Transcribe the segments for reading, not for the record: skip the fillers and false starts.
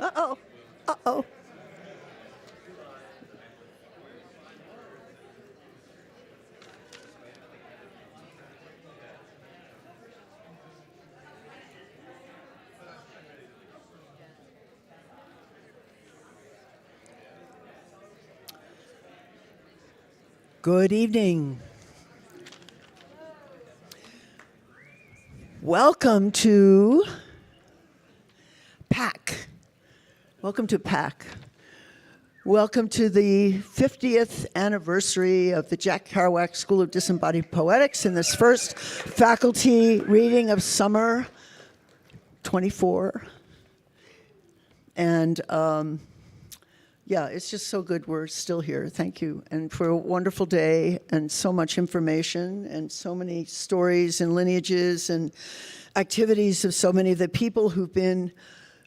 Uh-oh. Uh-oh. Good evening. Welcome to PAC. Welcome to PAC. Welcome to the 50th anniversary of the Jack Kerouac School of Disembodied Poetics in this first faculty reading of summer 24. And yeah, it's just so good we're still here. Thank you. And for a wonderful day and so much information and so many stories and lineages and activities of so many of the people who've been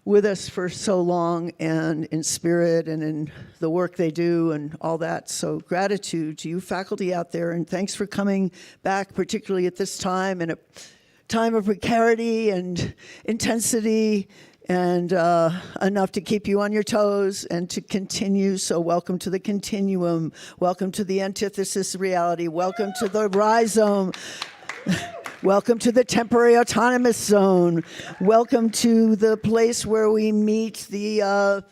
with us for so long and in spirit and in the work they do and all that. So gratitude to you faculty out there, and thanks for coming back, particularly at this time, in a time of precarity and intensity and enough to keep you on your toes and to continue. So welcome to the continuum. Welcome to the antithesis reality. Welcome to the rhizome. Welcome to the temporary autonomous zone. Welcome to the place where we meet the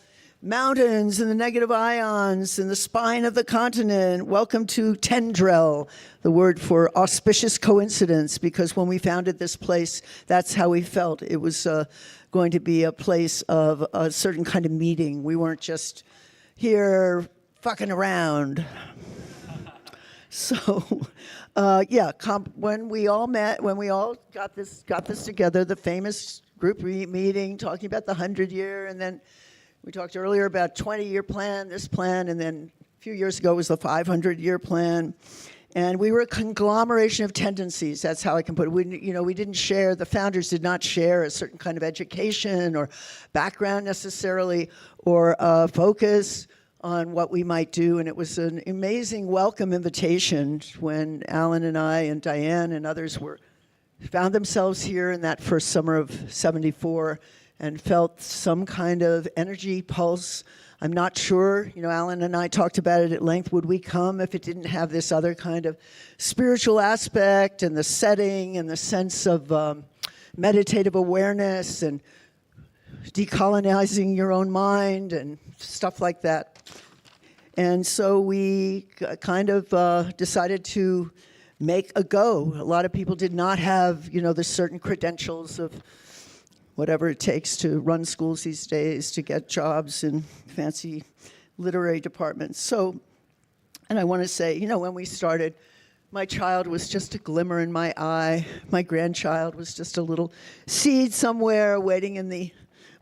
mountains and the negative ions and the spine of the continent. Welcome to Tendril, the word for auspicious coincidence, because when we founded this place, that's how we felt. It was going to be a place of a certain kind of meeting. We weren't just here fucking around. So, yeah, when we all met, when we all got this together, the famous group meeting talking about the 100-year, and then we talked earlier about 20-year plan, this plan, and then a few years ago was the 500-year plan. And we were a conglomeration of tendencies. That's how I can put it. We didn't share, the founders did not share a certain kind of education or background necessarily, or focus on what we might do. And it was an amazing welcome invitation when Alan and I and Diane and others found themselves here in that first summer of '74 and felt some kind of energy pulse. I'm not sure, Alan and I talked about it at length, would we come if it didn't have this other kind of spiritual aspect and the setting and the sense of meditative awareness and decolonizing your own mind and stuff like that. And so we kind of decided to make a go. A lot of people did not have, the certain credentials of whatever it takes to run schools these days, to get jobs in fancy literary departments. So, and I want to say, when we started, my child was just a glimmer in my eye. My grandchild was just a little seed somewhere waiting in the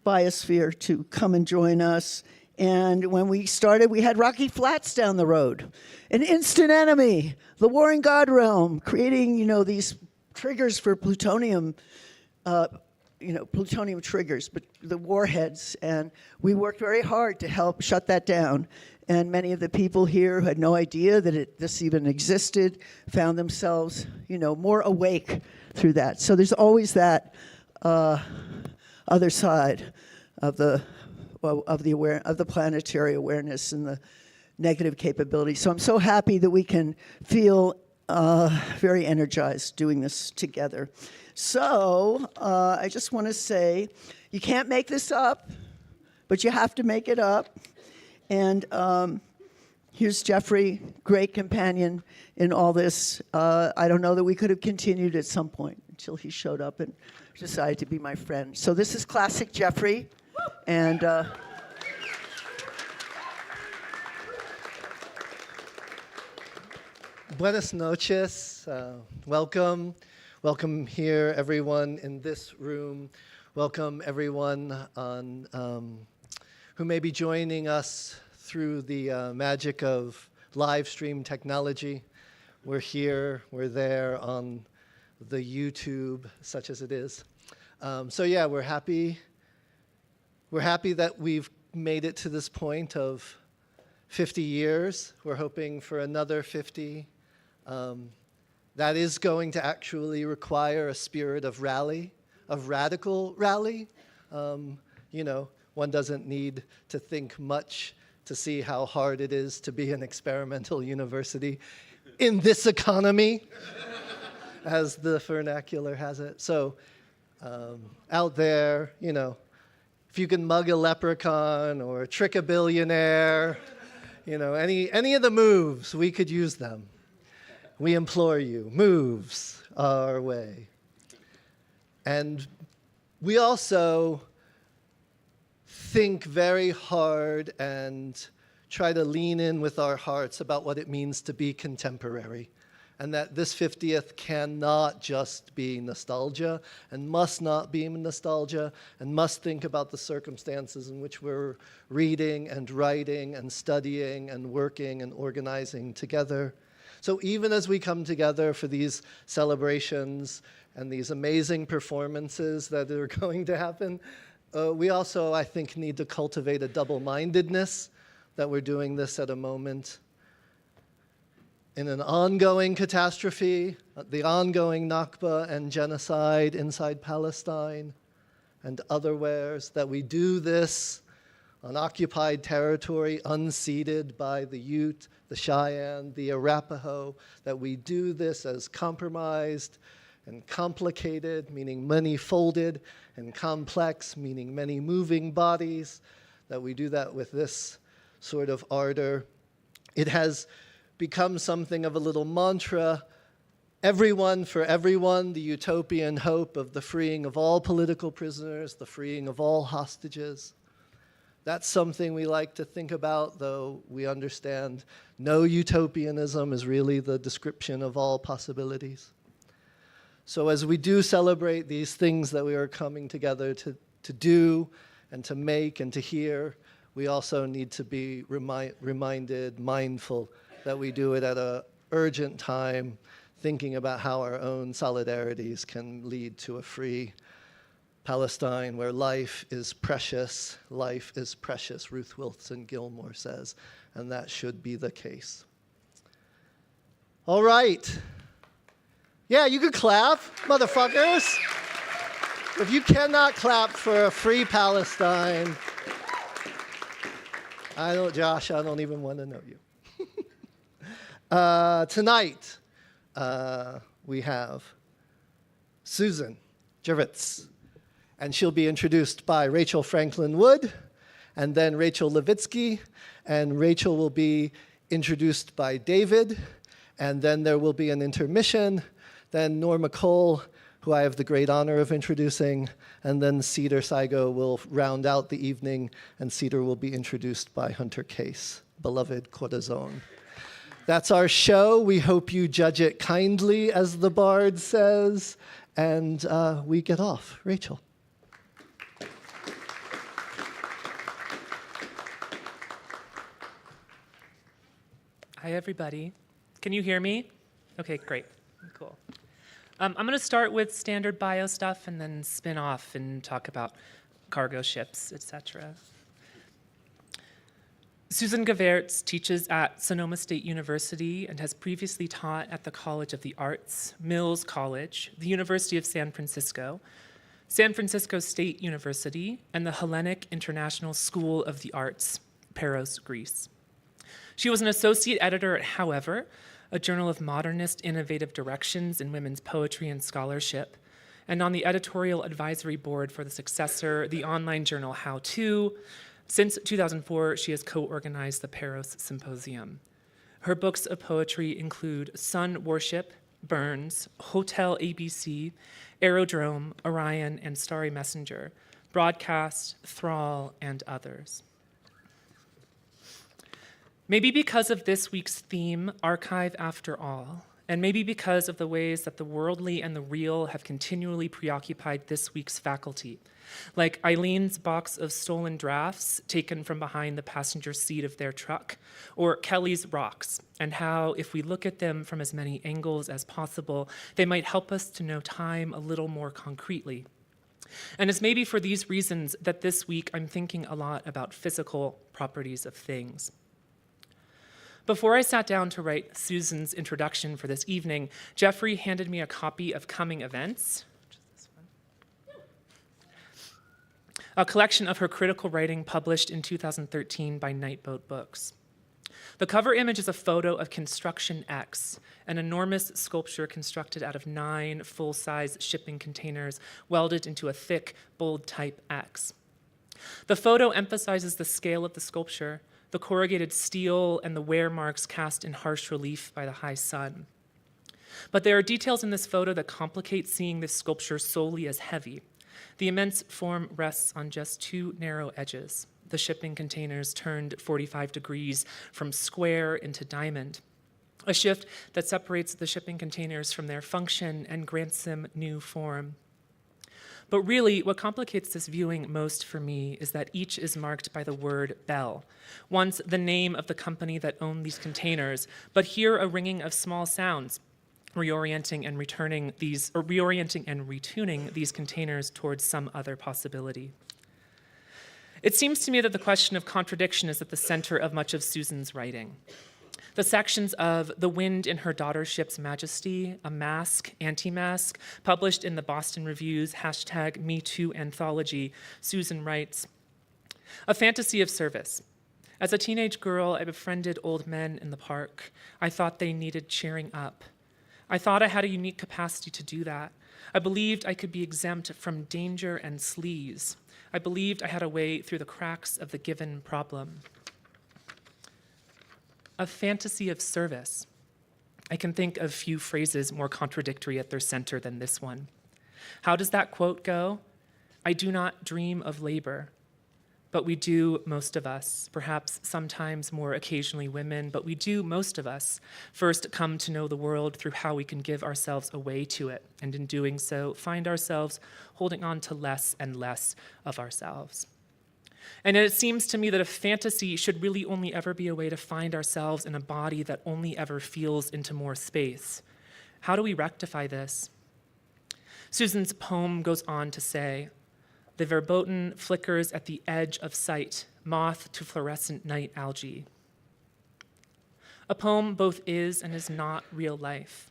biosphere to come and join us. And when we started, we had Rocky Flats down the road, an instant enemy, the warring God realm, creating, these triggers for plutonium, plutonium triggers, but the warheads, and we worked very hard to help shut that down. And many of the people here who had no idea that this even existed found themselves, more awake through that. So there's always that other side of the planetary awareness and the negative capability. So I'm so happy that we can feel very energized doing this together. So I just want to say, you can't make this up, but you have to make it up. And here's Jeffrey, great companion in all this. I don't know that we could have continued at some point until he showed up and decided to be my friend. So this is classic Jeffrey. And buenas noches. Welcome. Welcome here, everyone in this room. Welcome everyone who may be joining us through the magic of live stream technology. We're here, we're there on the YouTube, such as it is. So yeah, we're happy that we've made it to this point of 50 years. We're hoping for another 50. That is going to actually require a spirit of rally, of radical rally. One doesn't need to think much to see how hard it is to be an experimental university in this economy, as the vernacular has it. So out there, you know, if you can mug a leprechaun or trick a billionaire, you know, any of the moves, we could use them. We implore you, moves our way. And we also think very hard and try to lean in with our hearts about what it means to be contemporary. And that this 50th cannot just be nostalgia and must not be nostalgia and must think about the circumstances in which we're reading and writing and studying and working and organizing together. So even as we come together for these celebrations and these amazing performances that are going to happen, we also, I think, need to cultivate a double-mindedness that we're doing this at a moment in an ongoing catastrophe, the ongoing Nakba and genocide inside Palestine and otherwheres, that we do this on occupied territory, unceded by the Ute, the Cheyenne, the Arapaho, that we do this as compromised and complicated, meaning many-folded, and complex, meaning many moving bodies, that we do that with this sort of ardor. It has become something of a little mantra. Everyone for everyone, the utopian hope of the freeing of all political prisoners, the freeing of all hostages. That's something we like to think about, though we understand no utopianism is really the description of all possibilities. So as we do celebrate these things that we are coming together to do and to make and to hear, we also need to be reminded, mindful, that we do it at an urgent time, thinking about how our own solidarities can lead to a free Palestine where life is precious, Ruth Wilson Gilmore says, and that should be the case. All right. Yeah, you could clap, motherfuckers. If you cannot clap for a free Palestine, Josh, I don't even want to know you. Tonight, we have Susan GERVIRTZ, and she'll be introduced by Rachel Franklin Wood, and then Rachel Levitsky, and Rachel will be introduced by David, and then there will be an intermission, then Norma Cole, who I have the great honor of introducing, and then Cedar Saigo will round out the evening, and Cedar will be introduced by Hunter Case, beloved Corazon. That's our show. We hope you judge it kindly, as the bard says, and we get off. Rachel. Hi, everybody. Can you hear me? Okay, great. Cool. I'm going to start with standard bio stuff and then spin off and talk about cargo ships, etc. Susan GERVIRTZ teaches at Sonoma State University and has previously taught at the College of the Arts, Mills College, the University of San Francisco State University, and the Hellenic International School of the Arts, Paros, Greece. She was an associate editor at However, a journal of modernist innovative directions in women's poetry and scholarship, and on the editorial advisory board for the successor, the online journal How To. Since 2004, she has co-organized the Paros Symposium. Her books of poetry include Sun Worship, Burns, Hotel ABC, Aerodrome, Orion, and Starry Messenger, Broadcast, Thrall, and others. Maybe because of this week's theme, Archive After All, and maybe because of the ways that the worldly and the real have continually preoccupied this week's faculty, like Eileen's box of stolen drafts taken from behind the passenger seat of their truck, or Kelly's rocks, and how, if we look at them from as many angles as possible, they might help us to know time a little more concretely. And it's maybe for these reasons that this week I'm thinking a lot about physical properties of things. Before I sat down to write Susan's introduction for this evening, Jeffrey handed me a copy of Coming Events, which is this a collection of her critical writing published in 2013 by Nightboat Books. The cover image is a photo of Construction X, an enormous sculpture constructed out of 9 full-size shipping containers welded into a thick, bold-type X. The photo emphasizes the scale of the sculpture, the corrugated steel, and the wear marks cast in harsh relief by the high sun. But there are details in this photo that complicate seeing this sculpture solely as heavy. The immense form rests on just 2 narrow edges. The shipping containers turned 45 degrees from square into diamond, a shift that separates the shipping containers from their function and grants them new form. But really, what complicates this viewing most for me is that each is marked by the word Bell, once the name of the company that owned these containers, but here a ringing of small sounds, reorienting and retuning these containers towards some other possibility. It seems to me that the question of contradiction is at the center of much of Susan's writing. The sections of The Wind in Her Daughter Ship's Majesty, a mask, anti-mask, published in the Boston Review's #MeToo anthology, Susan writes, "A fantasy of service. As a teenage girl, I befriended old men in the park. I thought they needed cheering up. I thought I had a unique capacity to do that. I believed I could be exempt from danger and sleaze. I believed I had a way through the cracks of the given problem." A fantasy of service. I can think of few phrases more contradictory at their center than this one. How does that quote go? "I do not dream of labor, but we do, most of us, perhaps sometimes more occasionally women, but we do, most of us, first come to know the world through how we can give ourselves away to it, and in doing so, find ourselves holding on to less and less of ourselves." And it seems to me that a fantasy should really only ever be a way to find ourselves in a body that only ever feels into more space. How do we rectify this? Susan's poem goes on to say, "The verboten flickers at the edge of sight, moth to fluorescent night algae." A poem both is and is not real life.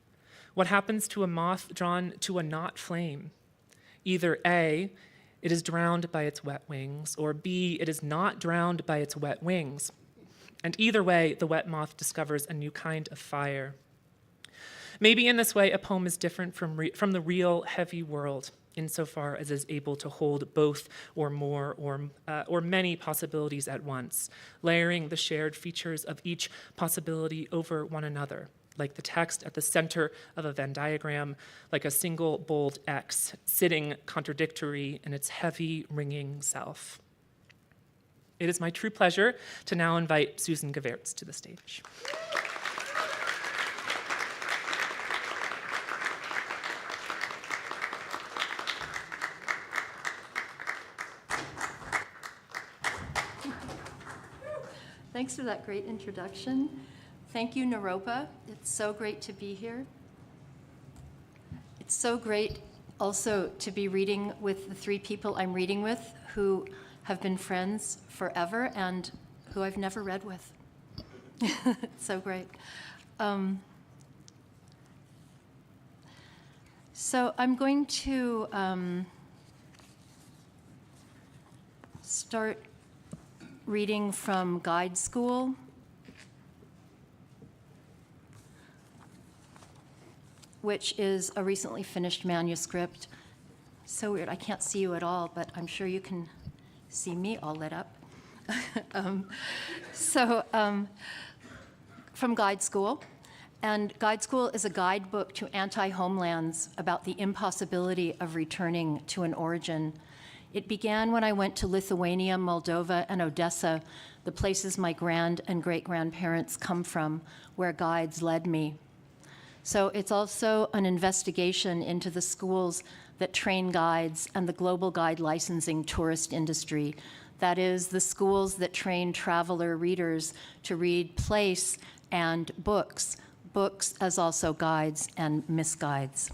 What happens to a moth drawn to a not flame? Either A, it is drowned by its wet wings, or B, it is not drowned by its wet wings. And either way, the wet moth discovers a new kind of fire. Maybe in this way, a poem is different from the real heavy world, insofar as it is able to hold both or more or many possibilities at once, layering the shared features of each possibility over one another, like the text at the center of a Venn diagram, like a single bold X, sitting contradictory in its heavy, ringing self. It is my true pleasure to now invite Susan GERVIRTZ to the stage. Thanks for that great introduction. Thank you, Naropa. It's so great to be here. It's so great also to be reading with the 3 people I'm reading with who have been friends forever and who I've never read with. It's so great. So I'm going to start reading from Guide School. Which is a recently finished manuscript. So weird, I can't see you at all, but I'm sure you can see me all lit up. From Guide School. And Guide School is a guidebook to anti-homelands about the impossibility of returning to an origin. It began when I went to Lithuania, Moldova, and Odessa, the places my grand and great-grandparents come from, where guides led me. So it's also an investigation into the schools that train guides and the global guide licensing tourist industry. That is, the schools that train traveler readers to read place and books as also guides and misguides.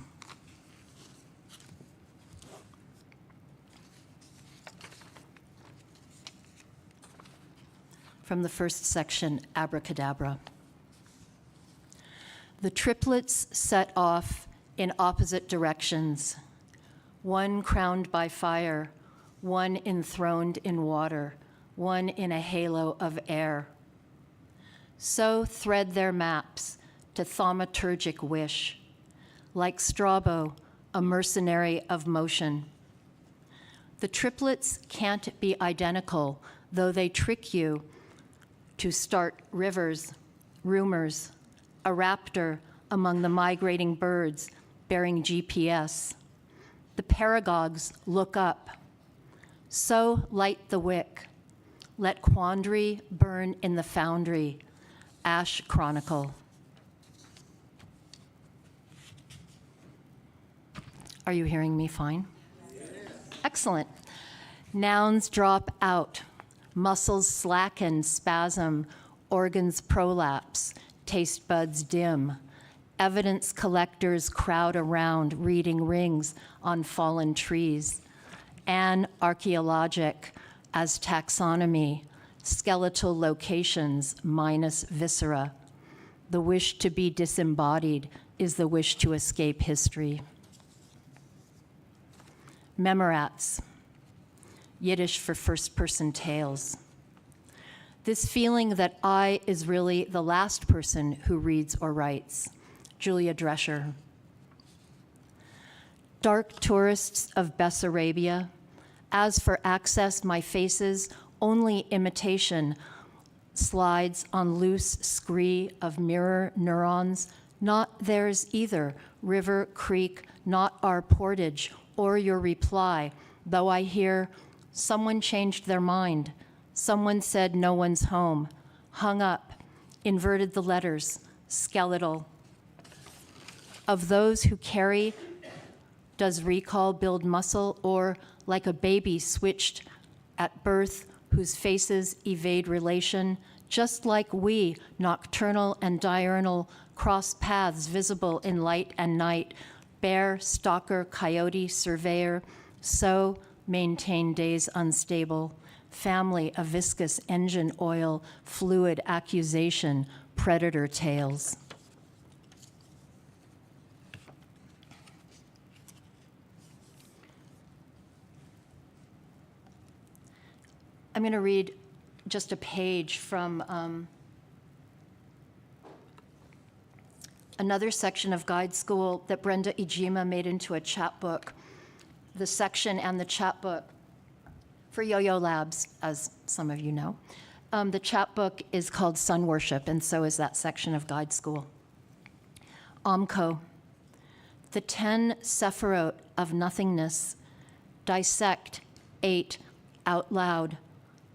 From the first section, Abracadabra. The triplets set off in opposite directions, one crowned by fire, one enthroned in water, one in a halo of air. So thread their maps to thaumaturgic wish, like Strabo, a mercenary of motion. The triplets can't be identical, though they trick you to start rivers, rumors, a raptor among the migrating birds bearing GPS. The paragogs look up. So light the wick. Let quandary burn in the foundry. Ash Chronicle. Are you hearing me fine? Yes. Excellent. Nouns drop out. Muscles slacken, spasm. Organs prolapse. Taste buds dim. Evidence collectors crowd around, reading rings on fallen trees. And archaeologic as taxonomy, skeletal locations minus viscera. The wish to be disembodied is the wish to escape history. Memorats, Yiddish for first-person tales. This feeling that I is really the last person who reads or writes. Julia Drescher. Dark tourists of Bessarabia. As for access, my face's only imitation slides on loose scree of mirror neurons, not theirs either, river, creek, not our portage, or your reply, though I hear someone changed their mind, someone said no one's home, hung up, inverted the letters, skeletal. Of those who carry, does recall build muscle, or like a baby switched at birth, whose faces evade relation, just like we, nocturnal and diurnal, cross paths visible in light and night, bear, stalker, coyote, surveyor, so maintain days unstable, family, a viscous engine oil, fluid accusation, predator tales. I'm going to read just a page from another section of Guide School that Brenda Ijima made into a chapbook. The section and the chapbook for Yo-Yo Labs, as some of you know. The chapbook is called Sun Worship, and so is that section of Guide School. Omko, the 10 Sephirot of nothingness, dissect, 8, out loud,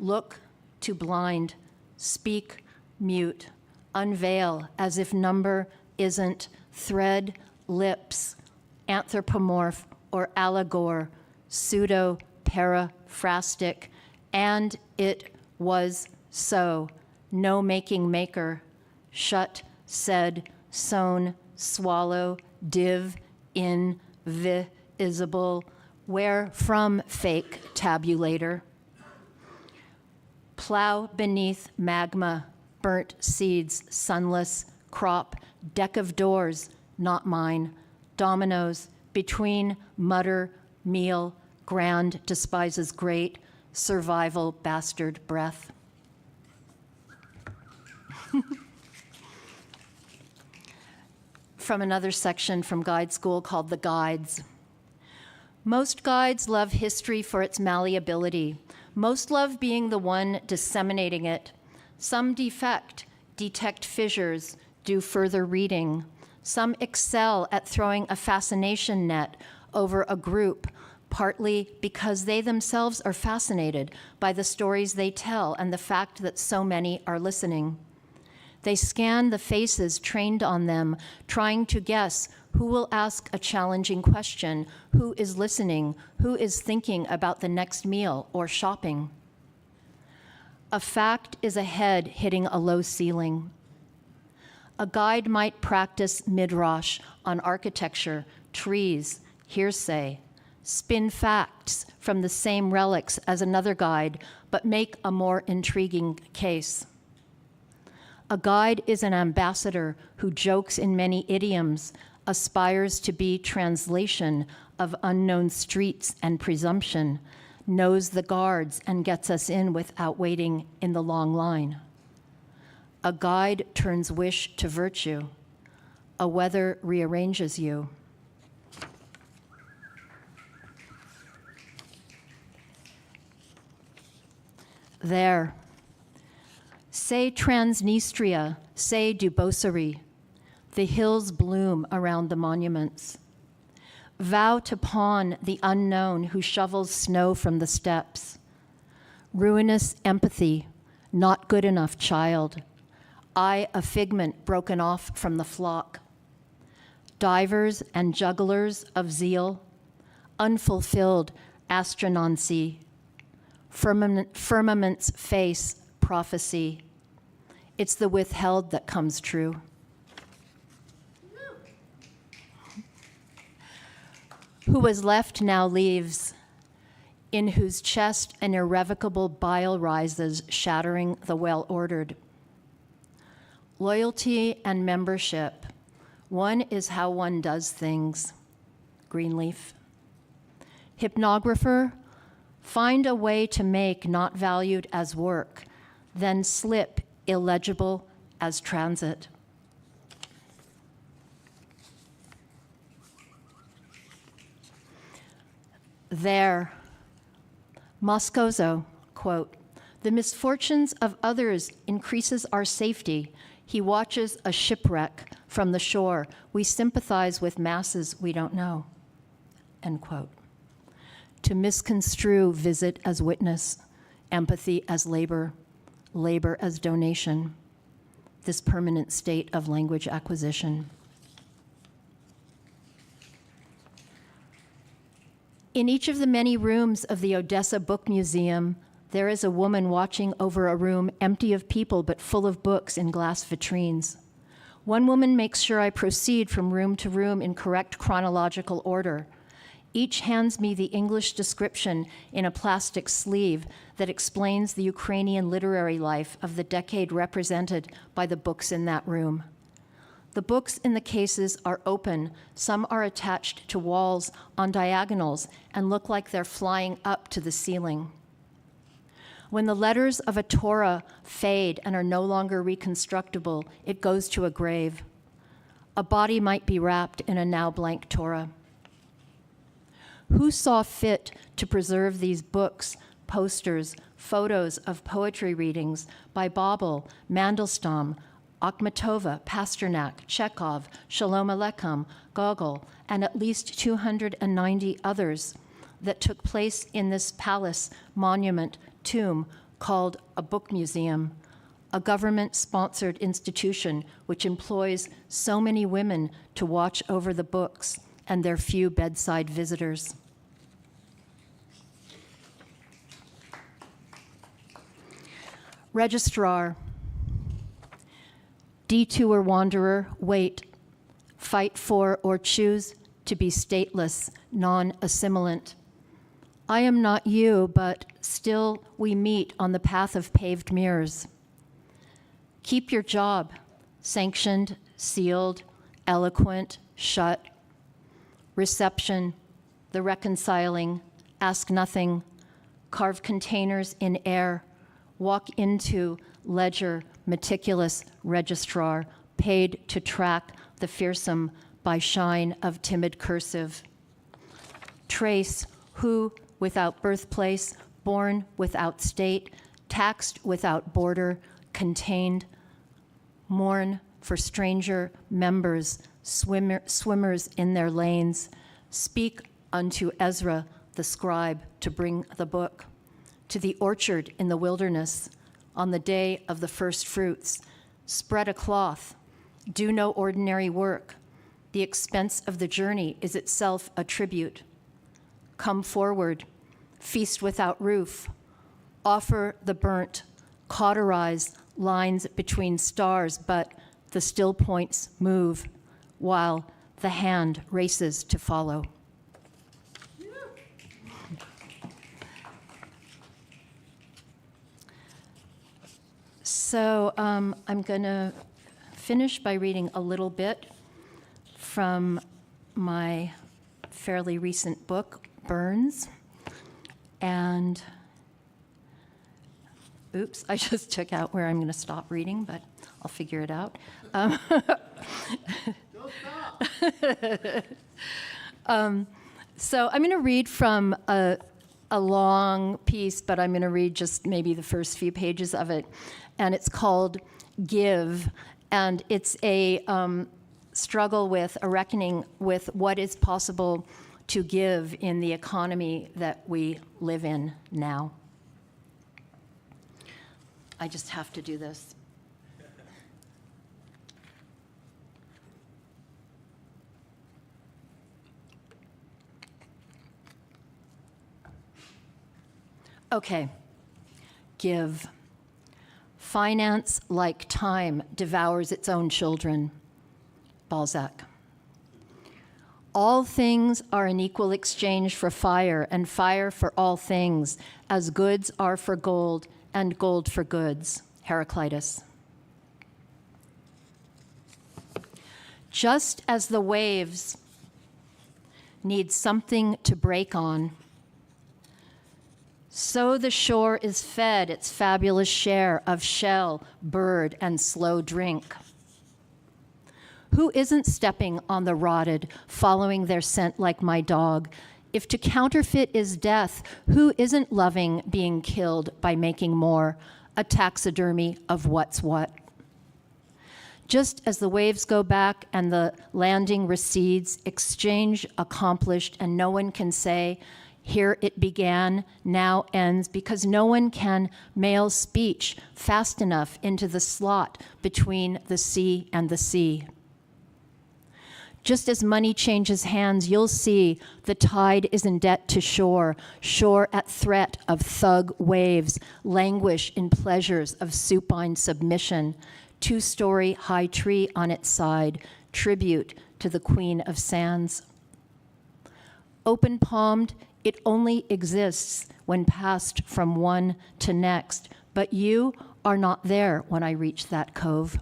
look to blind, speak, mute, unveil as if number isn't, thread, lips, anthropomorph or allegor, pseudo, paraphrastic, and it was so, no making maker, shut, said, sown, swallow, div, in, visible, where from fake tabulator. Plow beneath magma, burnt seeds, sunless, crop, deck of doors, not mine, dominoes, between mutter, meal, grand despises great, survival, bastard breath. From another section from Guide School called The Guides. Most guides love history for its malleability. Most love being the one disseminating it. Some detect fissures, do further reading. Some excel at throwing a fascination net over a group, partly because they themselves are fascinated by the stories they tell and the fact that so many are listening. They scan the faces trained on them, trying to guess who will ask a challenging question, who is listening, who is thinking about the next meal or shopping. A fact is a head hitting a low ceiling. A guide might practice midrash on architecture, trees, hearsay, spin facts from the same relics as another guide, but make a more intriguing case. A guide is an ambassador who jokes in many idioms, aspires to be translation of unknown streets and presumption, knows the guards and gets us in without waiting in the long line. A guide turns wish to virtue. A weather rearranges you. There. Say Transnistria, say Dubocery. The hills bloom around the monuments. Vow to pawn the unknown who shovels snow from the steppes. Ruinous empathy, not good enough child. I a figment broken off from the flock. Divers and jugglers of zeal, unfulfilled astronautsy. Firmament's face, prophecy. It's the withheld that comes true. Who was left now leaves, in whose chest an irrevocable bile rises, shattering the well-ordered. Loyalty and membership. One is how one does things. Greenleaf. Hypnographer, find a way to make not valued as work, then slip illegible as transit. There, Moscoso, quote, the misfortunes of others increases our safety. He watches a shipwreck from the shore. We sympathize with masses we don't know, end quote. To misconstrue visit as witness, empathy as labor, labor as donation, this permanent state of language acquisition. In each of the many rooms of the Odessa Book Museum, there is a woman watching over a room empty of people but full of books in glass vitrines. One woman makes sure I proceed from room to room in correct chronological order. Each hands me the English description in a plastic sleeve that explains the Ukrainian literary life of the decade represented by the books in that room. The books in the cases are open. Some are attached to walls on diagonals and look like they're flying up to the ceiling. When the letters of a Torah fade and are no longer reconstructible, it goes to a grave. A body might be wrapped in a now blank Torah. Who saw fit to preserve these books, posters, photos of poetry readings by Babel, Mandelstam, Akhmatova, Pasternak, Chekhov, Shalom Aleichem, Gogol, and at least 290 others that took place in this palace monument tomb called a book museum, a government-sponsored institution which employs so many women to watch over the books and their few bedside visitors. Registrar. Detour wanderer, wait, fight for or choose to be stateless, non-assimilant. I am not you, but still we meet on the path of paved mirrors. Keep your job, sanctioned, sealed, eloquent, shut. Reception, the reconciling, ask nothing, carve containers in air, walk into ledger, meticulous registrar, paid to track the fearsome by shine of timid cursive. Trace who, without birthplace, born without state, taxed without border, contained. Mourn for stranger members, swimmers in their lanes. Speak unto Ezra, the scribe, to bring the book. To the orchard in the wilderness, on the day of the first fruits, spread a cloth, do no ordinary work. The expense of the journey is itself a tribute. Come forward, feast without roof, offer the burnt, cauterize lines between stars, but the still points move while the hand races to follow. So I'm going to finish by reading a little bit from my fairly recent book, Burns. And, oops, I just took out where I'm going to stop reading, but I'll figure it out. Don't stop. So I'm going to read from a long piece, but I'm going to read just maybe the first few pages of it. And it's called Give. And it's a struggle with, a reckoning with what is possible to give in the economy that we live in now. I just have to do this. Okay. Give. Finance, like time, devours its own children. Balzac. All things are an equal exchange for fire, and fire for all things, as goods are for gold, and gold for goods. Heraclitus. Just as the waves need something to break on, so the shore is fed its fabulous share of shell, bird, and slow drink. Who isn't stepping on the rotted, following their scent like my dog? If to counterfeit is death, who isn't loving being killed by making more? A taxidermy of what's what. Just as the waves go back and the landing recedes, exchange accomplished, and no one can say, here it began, now ends, because no one can mail speech fast enough into the slot between the sea and the sea. Just as money changes hands, you'll see the tide is in debt to shore, shore at threat of thug waves, languish in pleasures of supine submission, two-story high tree on its side, tribute to the Queen of Sands. Open-palmed, it only exists when passed from one to next, but you are not there when I reach that cove.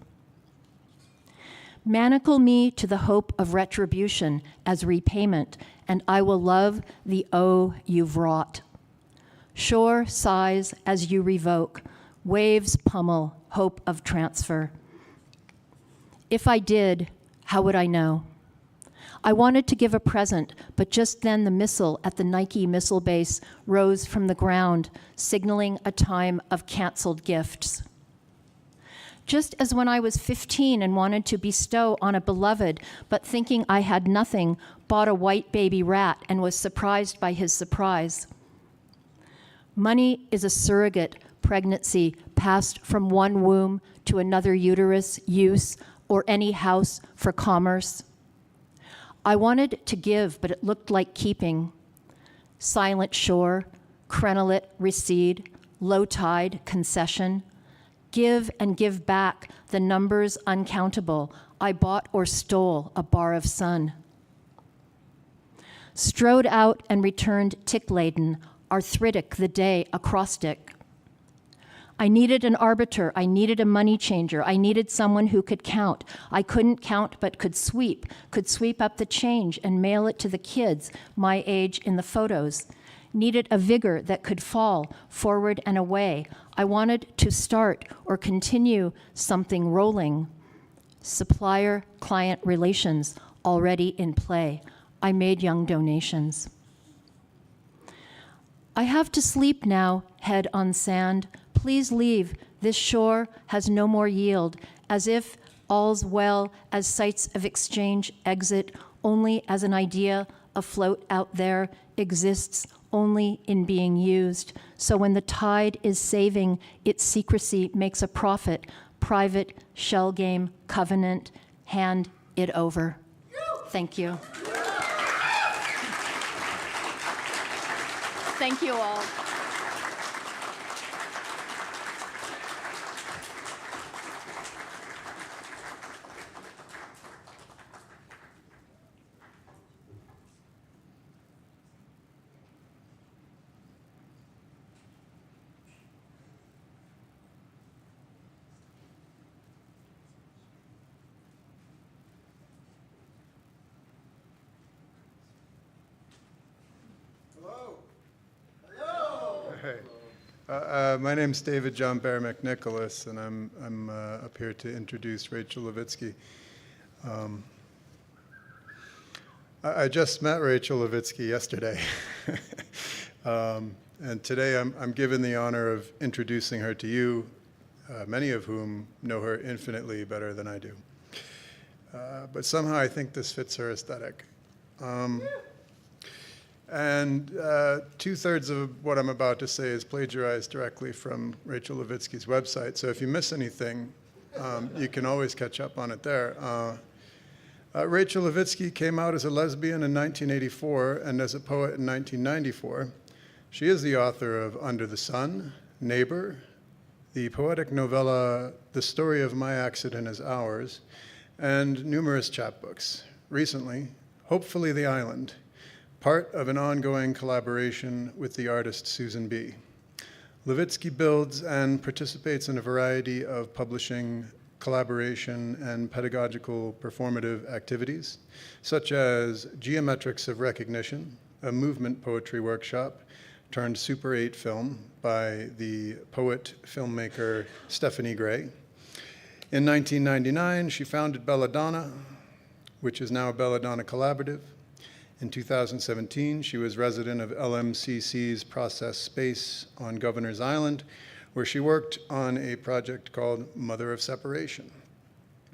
Manacle me to the hope of retribution as repayment, and I will love the you've wrought. Shore sighs as you revoke, waves pummel hope of transfer. If I did, how would I know? I wanted to give a present, but just then the missile at the Nike missile base rose from the ground, signaling a time of canceled gifts. Just as when I was 15 and wanted to bestow on a beloved, but thinking I had nothing, bought a white baby rat and was surprised by his surprise. Money is a surrogate pregnancy passed from one womb to another uterus, use, or any house for commerce. I wanted to give, but it looked like keeping. Silent shore, crenelet recede, low tide concession. Give and give back the numbers uncountable. I bought or stole a bar of sun. Strode out and returned tick-laden, arthritic the day acrostic. I needed an arbiter, I needed a money changer, I needed someone who could count. I couldn't count but could sweep up the change and mail it to the kids, my age in the photos. Needed a vigor that could fall forward and away. I wanted to start or continue something rolling. Supplier-client relations already in play. I made young donations. I have to sleep now, head on sand. Please leave, this shore has no more yield, as if all's well as sites of exchange exit only as an idea afloat out there exists only in being used. So when the tide is saving, its secrecy makes a profit, private shell game, covenant, hand it over. Thank you. Thank you all. Hello. Hello. Hey. My name's David John Bear McNicholas, and I'm up here to introduce Rachel Levitsky. I just met Rachel Levitsky yesterday, and today I'm given the honor of introducing her to you, many of whom know her infinitely better than I do. But somehow I think this fits her aesthetic. And 2/3 of what I'm about to say is plagiarized directly from Rachel Levitsky's website. So if you miss anything, you can always catch up on it there. Rachel Levitsky came out as a lesbian in 1984 and as a poet in 1994. She is the author of Under the Sun, Neighbor, the poetic novella The Story of My Accident is Ours, and numerous chapbooks. Recently, Hopefully the Island, part of an ongoing collaboration with the artist Susan B. Levitsky builds and participates in a variety of publishing, collaboration, and pedagogical performative activities, such as Geometrics of Recognition, a movement poetry workshop turned Super 8 film by the poet-filmmaker Stephanie Gray. In 1999, she founded Belladonna, which is now Belladonna Collaborative. In 2017, she was resident of LMCC's Process Space on Governor's Island, where she worked on a project called Mother of Separation,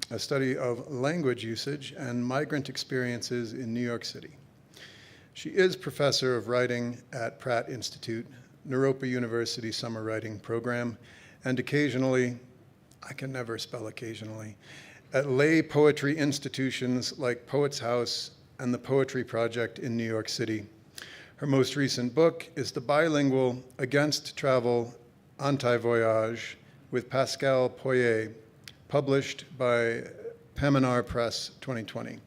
a study of language usage and migrant experiences in New York City. She is professor of writing at Pratt Institute, Naropa University Summer Writing Program, and occasionally, I can never spell occasionally, at lay poetry institutions like Poets House and the Poetry Project in New York City. Her most recent book is the bilingual Against Travel Anti-Voyage with Pascal Poyer, published by Paminar Press 2020.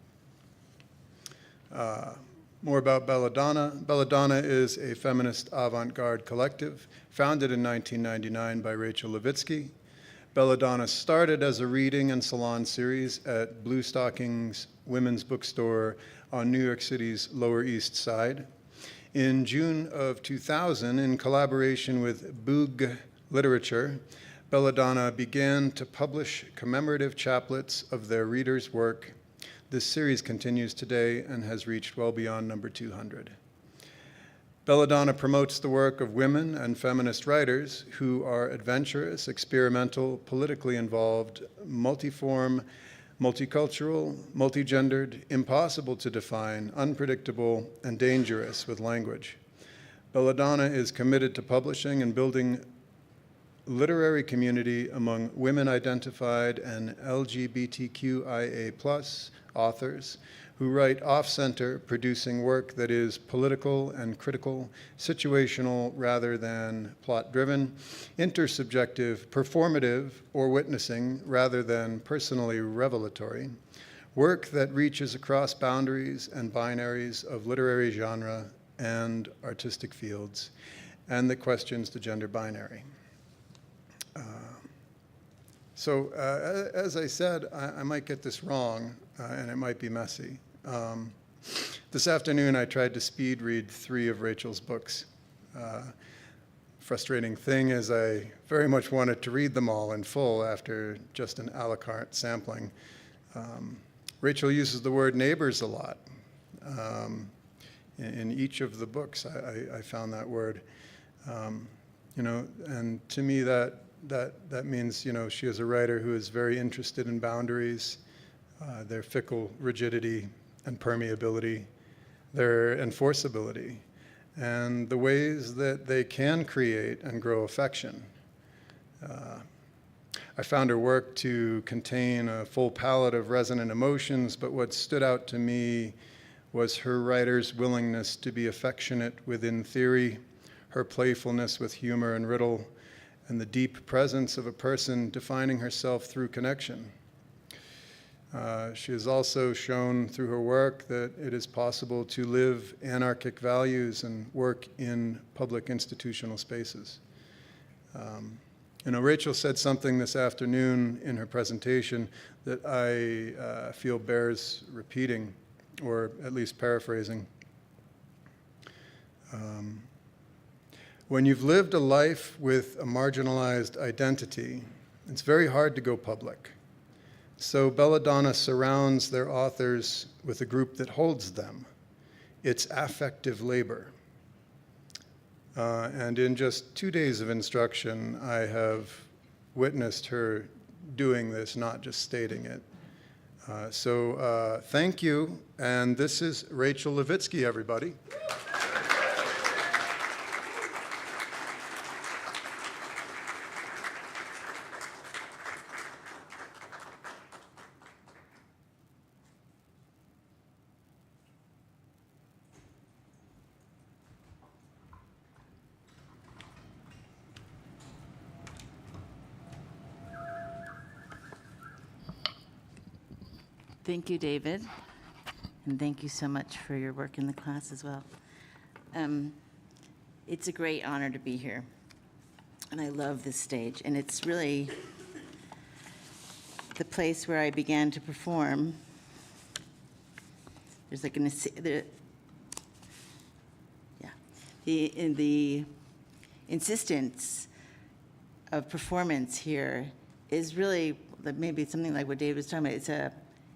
More about Belladonna. Belladonna is a feminist avant-garde collective founded in 1999 by Rachel Levitsky. Belladonna started as a reading and salon series at Blue Stockings Women's Bookstore on New York City's Lower East Side. In June of 2000, in collaboration with Boog Literature, Belladonna began to publish commemorative chaplets of their readers' work. This series continues today and has reached well beyond number 200. Belladonna promotes the work of women and feminist writers who are adventurous, experimental, politically involved, multiform, multicultural, multigendered, impossible to define, unpredictable, and dangerous with language. Belladonna is committed to publishing and building literary community among women-identified and LGBTQIA+ authors who write off-center, producing work that is political and critical, situational rather than plot-driven, intersubjective, performative, or witnessing rather than personally revelatory, work that reaches across boundaries and binaries of literary genre and artistic fields, and that questions the gender binary. As I said, I might get this wrong, and it might be messy. This afternoon, I tried to speed read 3 of Rachel's books. Frustrating thing is I very much wanted to read them all in full after just an a la carte sampling. Rachel uses the word neighbors a lot. In each of the books, I found that word. And to me, that means, she is a writer who is very interested in boundaries, their fickle rigidity and permeability, their enforceability, and the ways that they can create and grow affection. I found her work to contain a full palette of resonant emotions, but what stood out to me was her writer's willingness to be affectionate within theory, her playfulness with humor and riddle, and the deep presence of a person defining herself through connection. She has also shown through her work that it is possible to live anarchic values and work in public institutional spaces. Rachel said something this afternoon in her presentation that I feel bears repeating, or at least paraphrasing. When you've lived a life with a marginalized identity, it's very hard to go public. So Belladonna surrounds their authors with a group that holds them. It's affective labor. And in just 2 days of instruction, I have witnessed her doing this, not just stating it. So thank you. And this is Rachel Levitsky, everybody. Thank you, David, and thank you so much for your work in the class as well. It's a great honor to be here, and I love this stage, and it's really the place where I began to perform. There's like the insistence of performance here is really maybe something like what David was talking about.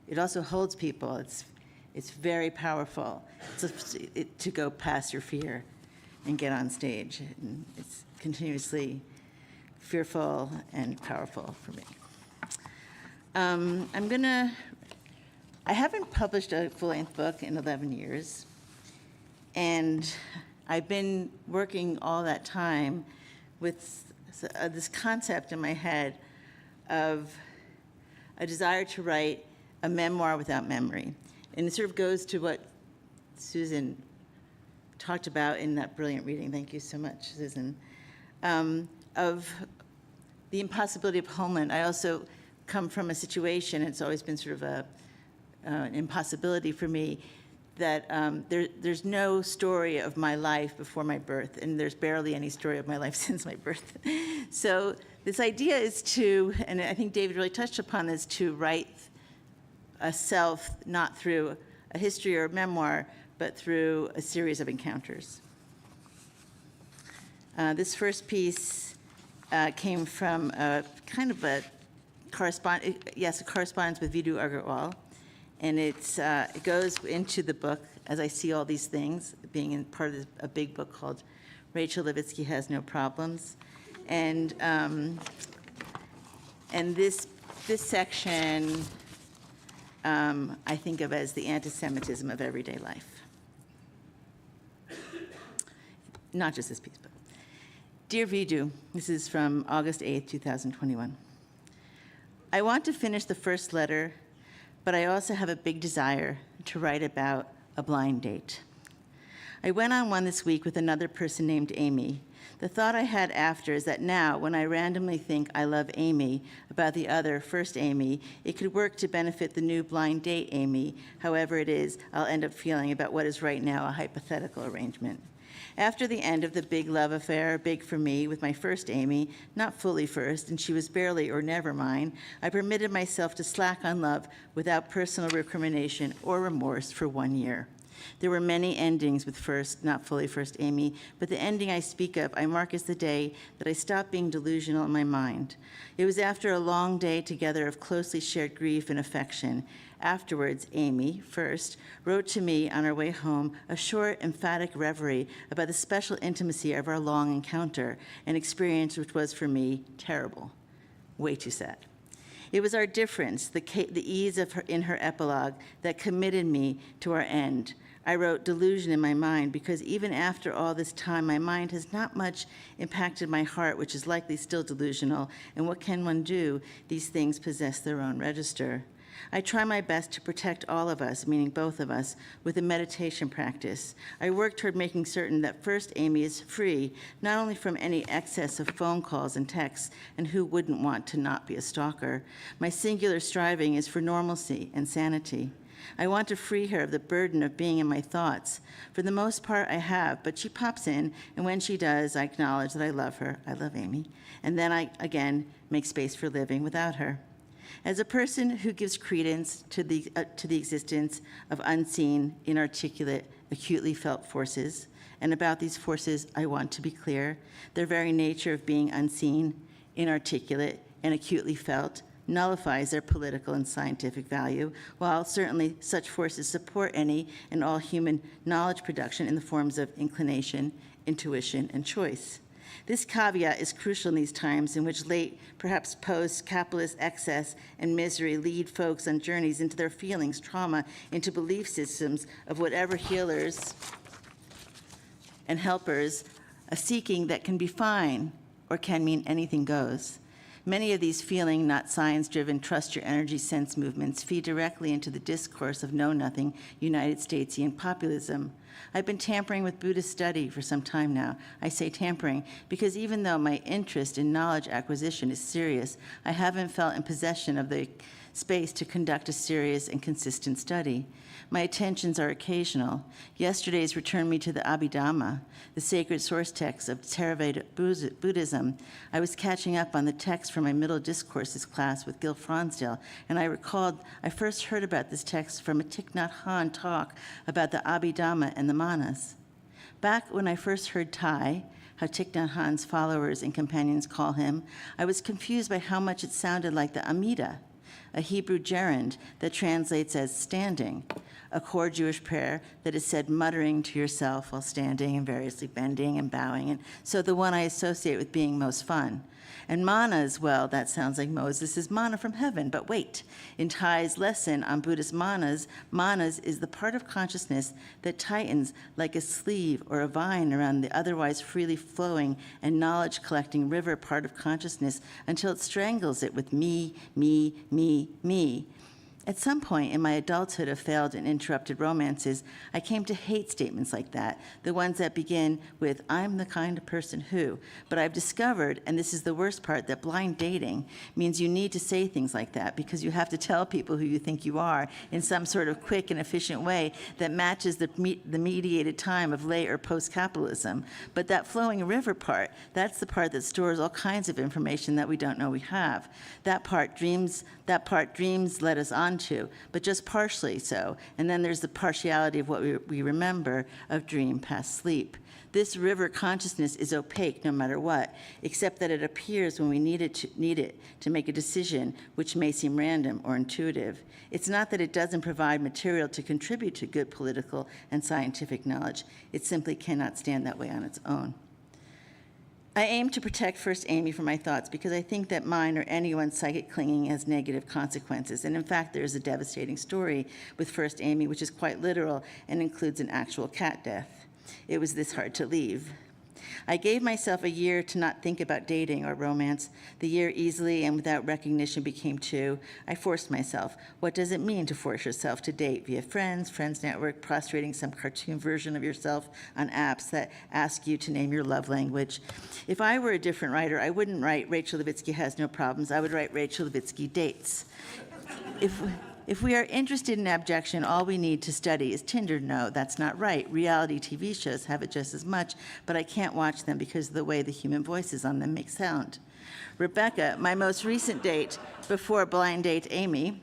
It also holds people. It's very powerful to go past your fear and get on stage. And it's continuously fearful and powerful for me. I haven't published a full-length book in 11 years. And I've been working all that time with this concept in my head of a desire to write a memoir without memory. And it sort of goes to what Susan talked about in that brilliant reading. Thank you so much, Susan. Of the impossibility of homeland. I also come from a situation, it's always been sort of an impossibility for me, that there's no story of my life before my birth, and there's barely any story of my life since my birth. So this idea is to, and I think David really touched upon this, to write a self not through a history or a memoir, but through a series of encounters. This first piece came from a kind of a correspondence with Vidhu Agarwal, and it goes into the book as I see all these things, being in part of a big book called Rachel Levitsky Has No Problems, and this section I think of as the anti-Semitism of everyday life. Not just this piece, but. Dear Vidhu, this is from August 8th, 2021. I want to finish the first letter, but I also have a big desire to write about a blind date. I went on one this week with another person named Amy. The thought I had after is that now, when I randomly think I love Amy about the other, first Amy, it could work to benefit the new blind date Amy, however it is I'll end up feeling about what is right now a hypothetical arrangement. After the end of the big love affair, big for me, with my first Amy, not fully first, and she was barely or never mine, I permitted myself to slack on love without personal recrimination or remorse for 1 year. There were many endings with first, not fully first Amy, but the ending I speak of, I mark as the day that I stopped being delusional in my mind. It was after a long day together of closely shared grief and affection. Afterwards, Amy, first, wrote to me on our way home a short, emphatic reverie about the special intimacy of our long encounter, an experience which was for me terrible, way too sad. It was our difference, the ease of her in her epilogue, that committed me to our end. I wrote delusion in my mind because even after all this time, my mind has not much impacted my heart, which is likely still delusional. And what can one do? These things possess their own register. I try my best to protect all of us, meaning both of us, with a meditation practice. I work toward making certain that first Amy is free, not only from any excess of phone calls and texts, and who wouldn't want to not be a stalker. My singular striving is for normalcy and sanity. I want to free her of the burden of being in my thoughts. For the most part, I have, but she pops in, and when she does, I acknowledge that I love her. I love Amy. And then I, again, make space for living without her. As a person who gives credence to the existence of unseen, inarticulate, acutely felt forces, And about these forces, I want to be clear. Their very nature of being unseen, inarticulate, and acutely felt nullifies their political and scientific value, while certainly such forces support any and all human knowledge production in the forms of inclination, intuition, and choice. This caveat is crucial in these times in which late, perhaps post-capitalist excess and misery lead folks on journeys into their feelings, trauma, into belief systems of whatever healers and helpers, a seeking that can be fine or can mean anything goes. Many of these feeling, not science-driven, trust your energy sense movements feed directly into the discourse of know-nothing United Statesian populism. I've been tampering with Buddhist study for some time now. I say tampering because even though my interest in knowledge acquisition is serious, I haven't felt in possession of the space to conduct a serious and consistent study. My attentions are occasional. Yesterday's returned me to the Abhidhamma, the sacred source text of Theravada Buddhism. I was catching up on the text from my middle discourses class with Gil Fronsdale, and I recalled I first heard about this text from a Thich Nhat Hanh talk about the Abhidhamma and the manas. Back when I first heard Thai, how Thich Nhat Hanh's followers and companions call him, I was confused by how much it sounded like the Amida, a Hebrew gerund that translates as standing, a core Jewish prayer that is said muttering to yourself while standing and variously bending and bowing, and so the one I associate with being most fun. And manas, well, that sounds like Moses is manna from heaven, but wait. In Thai's lesson on Buddhist manas, manas is the part of consciousness that tightens like a sleeve or a vine around the otherwise freely flowing and knowledge-collecting river part of consciousness until it strangles it with me, me, me, me. At some point in my adulthood of failed and interrupted romances, I came to hate statements like that, the ones that begin with, I'm the kind of person who. But I've discovered, and this is the worst part, that blind dating means you need to say things like that because you have to tell people who you think you are in some sort of quick and efficient way that matches the mediated time of late or post-capitalism. But that flowing river part, that's the part that stores all kinds of information that we don't know we have. That part dreams led us on to, but just partially so. And then there's the partiality of what we remember of dream past sleep. This river consciousness is opaque no matter what, except that it appears when we need it to make a decision, which may seem random or intuitive. It's not that it doesn't provide material to contribute to good political and scientific knowledge. It simply cannot stand that way on its own. I aim to protect First Amy from my thoughts because I think that mine or anyone's psychic clinging has negative consequences. And in fact, there is a devastating story with First Amy, which is quite literal and includes an actual cat death. It was this hard to leave. I gave myself a year to not think about dating or romance. The year easily and without recognition became 2. I forced myself. What does it mean to force yourself to date via friends network, prostrating some cartoon version of yourself on apps that ask you to name your love language? If I were a different writer, I wouldn't write Rachel Levitsky has no problems. I would write Rachel Levitsky dates. If we are interested in abjection, all we need to study is Tinder. No, that's not right. Reality TV shows have it just as much, but I can't watch them because of the way the human voices on them make sound. Rebecca, my most recent date before blind date Amy,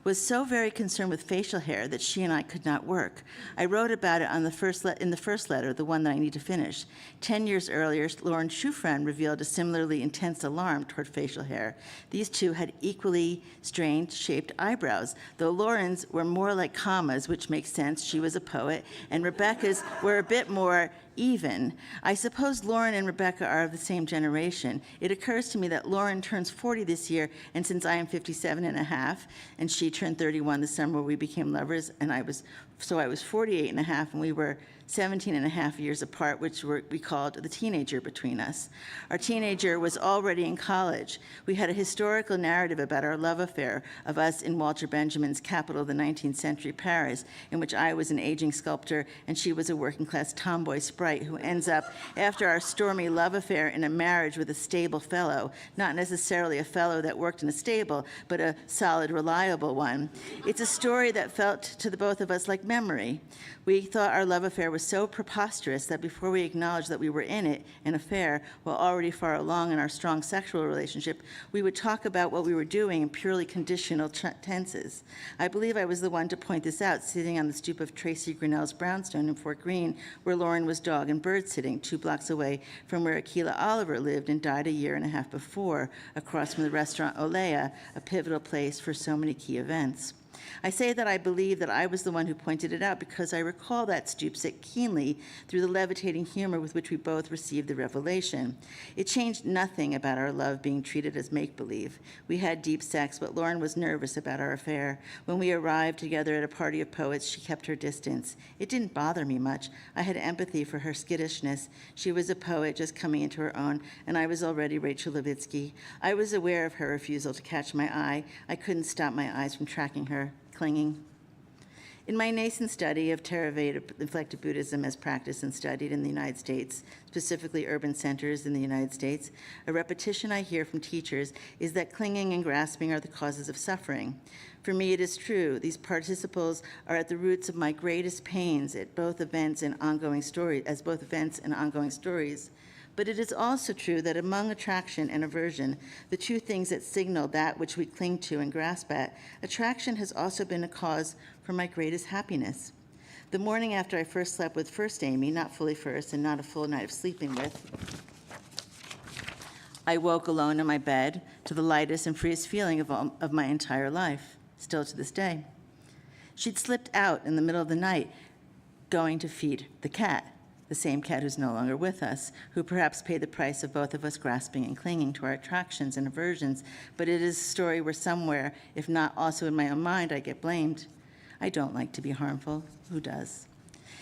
was so very concerned with facial hair that she and I could not work. I wrote about it in the first letter, the one that I need to finish. 10 years earlier, Lauren Schufran revealed a similarly intense alarm toward facial hair. These two had equally strange shaped eyebrows, though Lauren's were more like commas, which makes sense. She was a poet, and Rebecca's were a bit more even. I suppose Lauren and Rebecca are of the same generation. It occurs to me that Lauren turns 40 this year, and since I am 57 and a half, and she turned 31 the summer we became lovers, and I was 48 and a half, and we were 17 and a half years apart, which we called the teenager between us. Our teenager was already in college. We had a historical narrative about our love affair of us in Walter Benjamin's capital of the 19th century Paris, in which I was an aging sculptor and she was a working-class tomboy sprite who ends up, after our stormy love affair, in a marriage with a stable fellow, not necessarily a fellow that worked in a stable, but a solid, reliable one. It's a story that felt to the both of us like memory. We thought our love affair was was so preposterous that before we acknowledged that we were in it, an affair, while already far along in our strong sexual relationship, we would talk about what we were doing in purely conditional tenses. I believe I was the one to point this out, sitting on the stoop of Tracy Grinnell's brownstone in Fort Greene, where Lauren was dog and bird sitting, 2 blocks away from where Akilah Oliver lived and died a year and a half before, across from the restaurant Olea, a pivotal place for so many key events. I say that I believe that I was the one who pointed it out because I recall that stoop sit keenly through the levitating humor with which we both received the revelation. It changed nothing about our love being treated as make-believe. We had deep sex, but Lauren was nervous about our affair. When we arrived together at a party of poets, she kept her distance. It didn't bother me much. I had empathy for her skittishness. She was a poet just coming into her own, and I was already Rachel Levitsky. I was aware of her refusal to catch my eye. I couldn't stop my eyes from tracking her, clinging. In my nascent study of Theravada inflected Buddhism as practiced and studied in the United States, specifically urban centers in the United States, a repetition I hear from teachers is that clinging and grasping are the causes of suffering. For me, it is true. These participles are at the roots of my greatest pains at both events and ongoing stories, But it is also true that among attraction and aversion, the two things that signal that which we cling to and grasp at, attraction has also been a cause for my greatest happiness. The morning after I first slept with First Amy, not fully first and not a full night of sleeping with, I woke alone in my bed to the lightest and freest feeling of my entire life, still to this day. She'd slipped out in the middle of the night, going to feed the cat. The same cat who's no longer with us, who perhaps paid the price of both of us grasping and clinging to our attractions and aversions, but it is a story where somewhere, if not also in my own mind, I get blamed. I don't like to be harmful. Who does?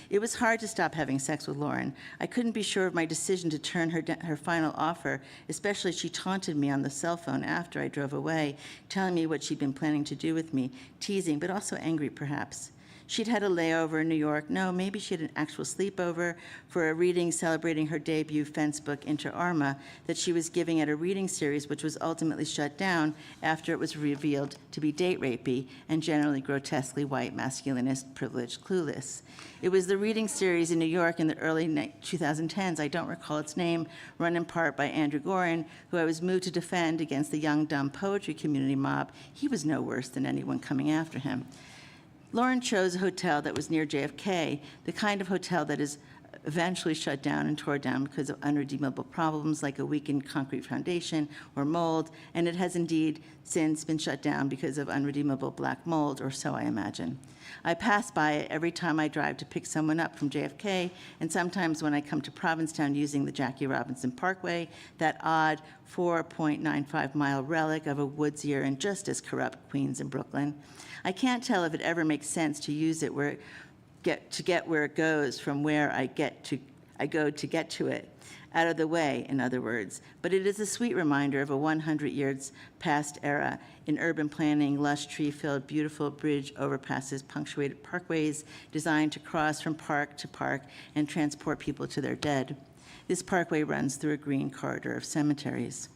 It was hard to stop having sex with Lauren. I couldn't be sure of my decision to turn her final offer, especially she taunted me on the cell phone after I drove away, telling me what she'd been planning to do with me, teasing, but also angry perhaps. She'd had a layover in New York. No, maybe she had an actual sleepover for a reading celebrating her debut fence book, Inter Arma, that she was giving at a reading series which was ultimately shut down after it was revealed to be date rapey and generally grotesquely white, masculinist, privileged, clueless. It was the reading series in New York in the early 2010s, I don't recall its name, run in part by Andrew Gorin, who I was moved to defend against the young, dumb poetry community mob. He was no worse than anyone coming after him. Lauren chose a hotel that was near JFK, the kind of hotel that is eventually shut down and tore down because of unredeemable problems like a weakened concrete foundation or mold, and it has indeed since been shut down because of unredeemable black mold, or so I imagine. I pass by it every time I drive to pick someone up from JFK, and sometimes when I come to Provincetown using the Jackie Robinson Parkway, that odd 4.95-mile relic of a woodsier and just as corrupt Queens and Brooklyn. I can't tell if it ever makes sense to use it to get where it goes from where I go to get to it. Out of the way, in other words. But it is a sweet reminder of a 100 years past era in urban planning, lush tree-filled, beautiful bridge overpasses, punctuated parkways designed to cross from park to park and transport people to their dead. This parkway runs through a green corridor of cemeteries.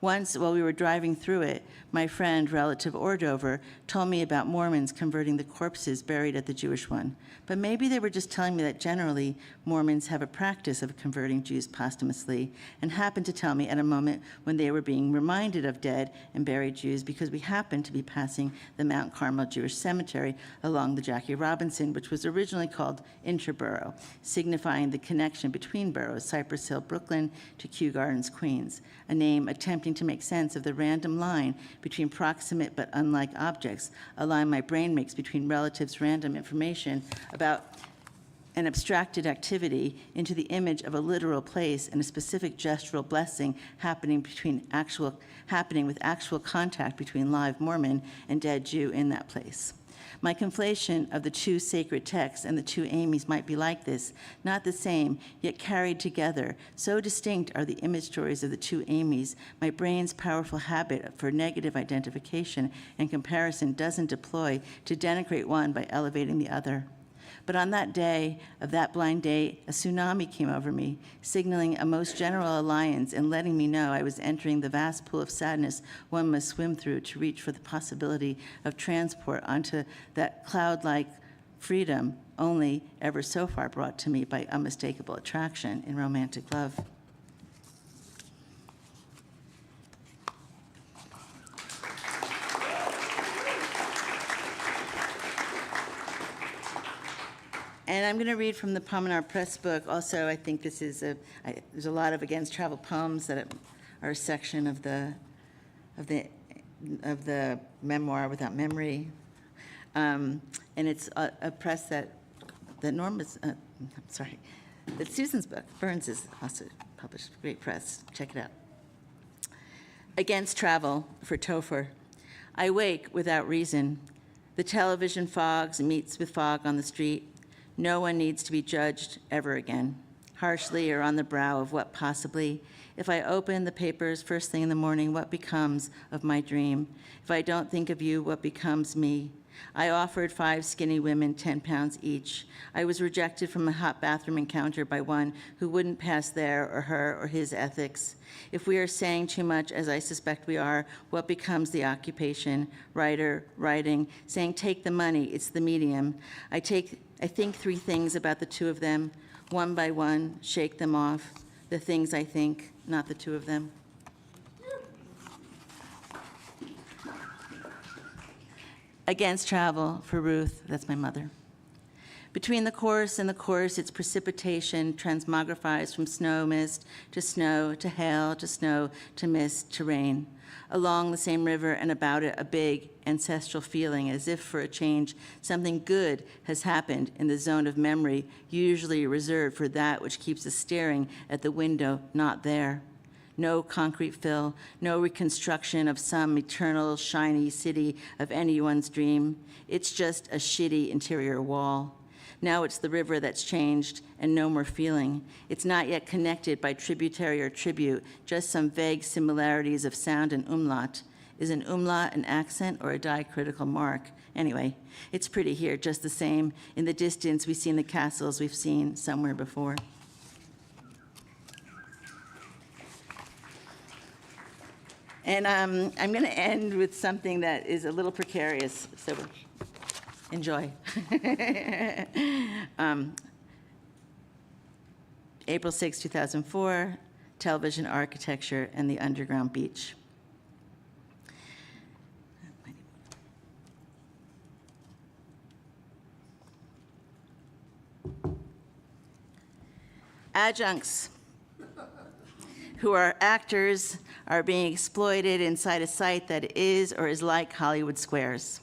Once, while we were driving through it, my friend, relative Ordover, told me about Mormons converting the corpses buried at the Jewish one. But maybe they were just telling me that generally Mormons have a practice of converting Jews posthumously, and happened to tell me at a moment when they were being reminded of dead and buried Jews because we happened to be passing the Mount Carmel Jewish Cemetery along the Jackie Robinson, which was originally called Interborough, signifying the connection between boroughs, Cypress Hill, Brooklyn, to Kew Gardens, Queens, a name attempting to make sense of the random line between proximate but unlike objects, a line my brain makes between relatives' random information about an abstracted activity into the image of a literal place and a specific gestural blessing happening with actual contact between live Mormon and dead Jew in that place. My conflation of the two sacred texts and the two Amy's might be like this, not the same, yet carried together. So distinct are the image stories of the two Amy's, my brain's powerful habit for negative identification and comparison doesn't deploy to denigrate one by elevating the other. But on that day, of that blind date, a tsunami came over me, signaling a most general alliance and letting me know I was entering the vast pool of sadness one must swim through to reach for the possibility of transport onto that cloud-like freedom only ever so far brought to me by unmistakable attraction in romantic love. And I'm going to read from the Promenade Press book. Also, I think this is there's a lot of Against Travel poems that are a section of the memoir Without Memory. And it's a press that Norma's, that Susan's book, Burns, is also published. Great press. Check it out. Against Travel for Topher. I wake without reason. The television fogs meets with fog on the street. No one needs to be judged ever again, harshly or on the brow of what possibly. If I open the papers first thing in the morning, what becomes of my dream? If I don't think of you, what becomes me? I offered 5 skinny women 10 pounds each. I was rejected from a hot bathroom encounter by one who wouldn't pass their or her or his ethics. If we are saying too much, as I suspect we are, what becomes the occupation? Writer, writing, saying take the money, it's the medium. I think 3 things about the 2 of them. One by one, shake them off. The things I think, not the 2 of them. Against Travel for Ruth, that's my mother. Between the chorus and the chorus, its precipitation transmogrifies from snow mist to snow to hail to snow to mist to rain. Along the same river and about it, a big ancestral feeling, as if for a change, something good has happened in the zone of memory, usually reserved for that which keeps us staring at the window not there. No concrete fill, no reconstruction of some eternal, shiny city of anyone's dream. It's just a shitty interior wall. Now it's the river that's changed and no more feeling. It's not yet connected by tributary or tribute, just some vague similarities of sound and umlaut. Is an umlaut an accent or a diacritical mark? Anyway, it's pretty here, just the same. In the distance, we've seen the castles we've seen somewhere before. And I'm going to end with something that is a little precarious, so enjoy. April 6, 2004, Television Architecture and the Underground Beach. Adjuncts who are actors are being exploited inside a site that is or is like Hollywood Squares.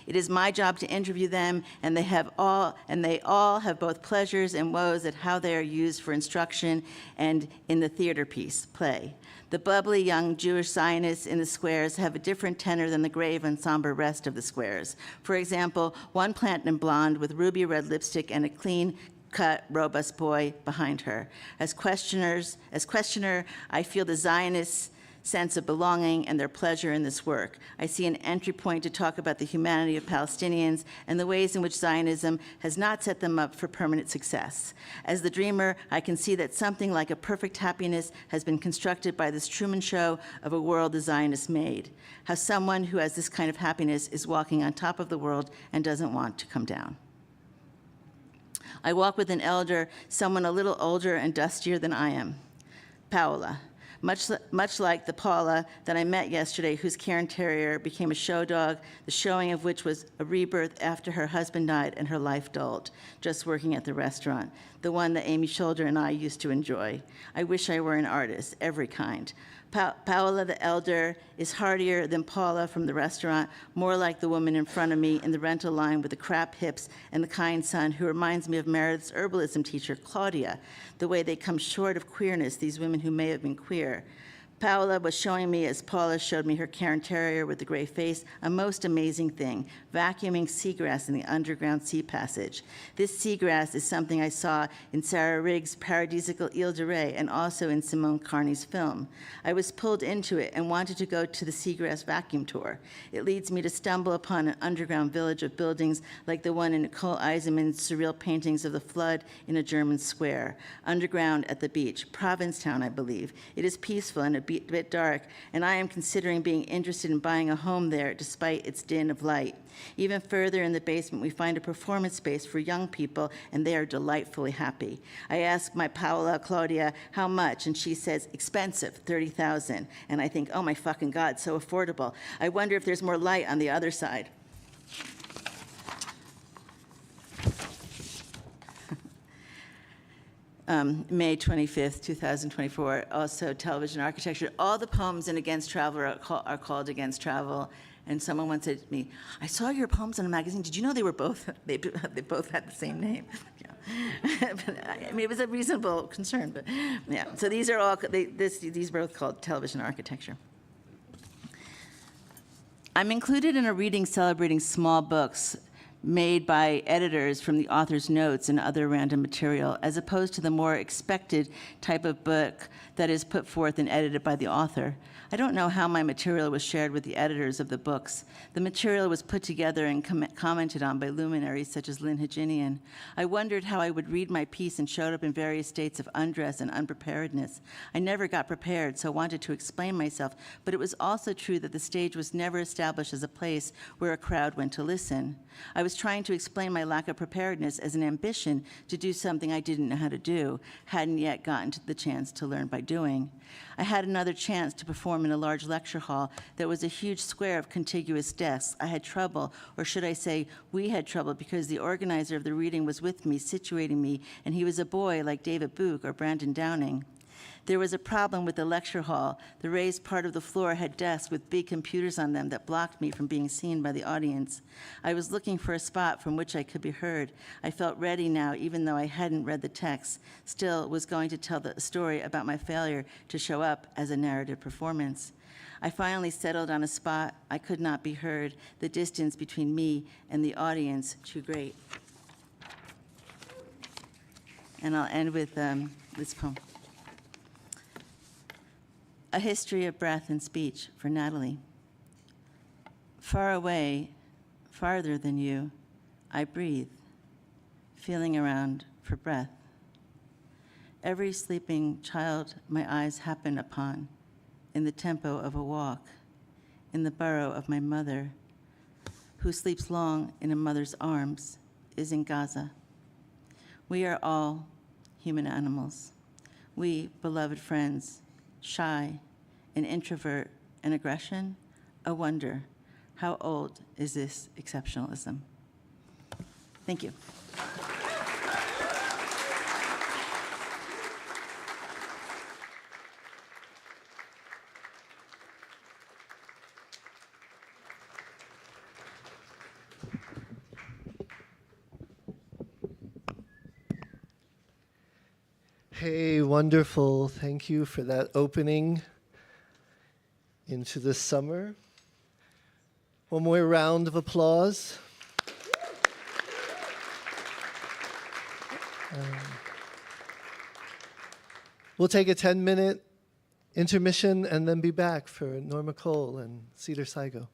It is my job to interview them, and they all have both pleasures and woes at how they are used for instruction and in the theater piece, play. The bubbly young Jewish Zionists in the squares have a different tenor than the grave and somber rest of the squares. For example, one platinum blonde with ruby red lipstick and a clean-cut, robust boy behind her. As questioner, I feel the Zionists' sense of belonging and their pleasure in this work. I see an entry point to talk about the humanity of Palestinians and the ways in which Zionism has not set them up for permanent success. As the dreamer, I can see that something like a perfect happiness has been constructed by this Truman Show of a world the Zionists made. How someone who has this kind of happiness is walking on top of the world and doesn't want to come down. I walk with an elder, someone a little older and dustier than I am, Paola. Much like the Paula that I met yesterday, whose Cairn Terrier became a show dog, the showing of which was a rebirth after her husband died and her life dulled, just working at the restaurant, the one that Amy Scholder and I used to enjoy. I wish I were an artist, every kind. Paola the elder is heartier than Paula from the restaurant, more like the woman in front of me in the rental line with the crap hips and the kind son who reminds me of Meredith's herbalism teacher, Claudia, the way they come short of queerness, these women who may have been queer. Paola was showing me, as Paula showed me her Cairn Terrier with the gray face, a most amazing thing, vacuuming seagrass in the underground sea passage. This seagrass is something I saw in Sarah Riggs' paradisiacal Ile de Ré and also in Simone Carney's film. I was pulled into it and wanted to go to the seagrass vacuum tour. It leads me to stumble upon an underground village of buildings like the one in Nicole Eisenman's surreal paintings of the flood in a German square, underground at the beach, Provincetown, I believe. It is peaceful and a bit dark, and I am considering being interested in buying a home there despite its din of light. Even further in the basement, we find a performance space for young people, and they are delightfully happy. I ask my Paola Claudia how much, and she says, expensive, $30,000. And I think, oh my fucking God, so affordable. I wonder if there's more light on the other side. May 25th, 2024, also television architecture. All the poems in Against Travel are called Against Travel. And someone once said to me, I saw your poems in a magazine. Did you know they were both, they both had the same name? Yeah. But, I mean, it was a reasonable concern, but yeah. So these are all, these are both called television architecture. I'm included in a reading celebrating small books made by editors from the author's notes and other random material, as opposed to the more expected type of book that is put forth and edited by the author. I don't know how my material was shared with the editors of the books. The material was put together and commented on by luminaries such as Lynn Haginian. I wondered how I would read my piece and showed up in various states of undress and unpreparedness. I never got prepared, so wanted to explain myself, but it was also true that the stage was never established as a place where a crowd went to listen. I was trying to explain my lack of preparedness as an ambition to do something I didn't know how to do, hadn't yet gotten to the chance to learn by doing. I had another chance to perform in a large lecture hall that was a huge square of contiguous desks. I had trouble, or should I say, we had trouble, because the organizer of the reading was with me, situating me, and he was a boy like David Book or Brandon Downing. There was a problem with the lecture hall. The raised part of the floor had desks with big computers on them that blocked me from being seen by the audience. I was looking for a spot from which I could be heard. I felt ready now, even though I hadn't read the text. Still, was going to tell the story about my failure to show up as a narrative performance. I finally settled on a spot. I could not be heard. The distance between me and the audience too great. And I'll end with this poem. A history of breath and speech for Natalie. Far away, farther than you, I breathe, feeling around for breath. Every sleeping child my eyes happen upon, in the tempo of a walk, in the burrow of my mother, who sleeps long in a mother's arms, is in Gaza. We are all human animals. We, beloved friends, shy, an introvert, an aggression, a wonder. How old is this exceptionalism? Thank you. Hey, wonderful. Thank you for that opening into the summer. One more round of applause. We'll take a 10-minute intermission and then be back for Norma Cole and Cedar Saigo.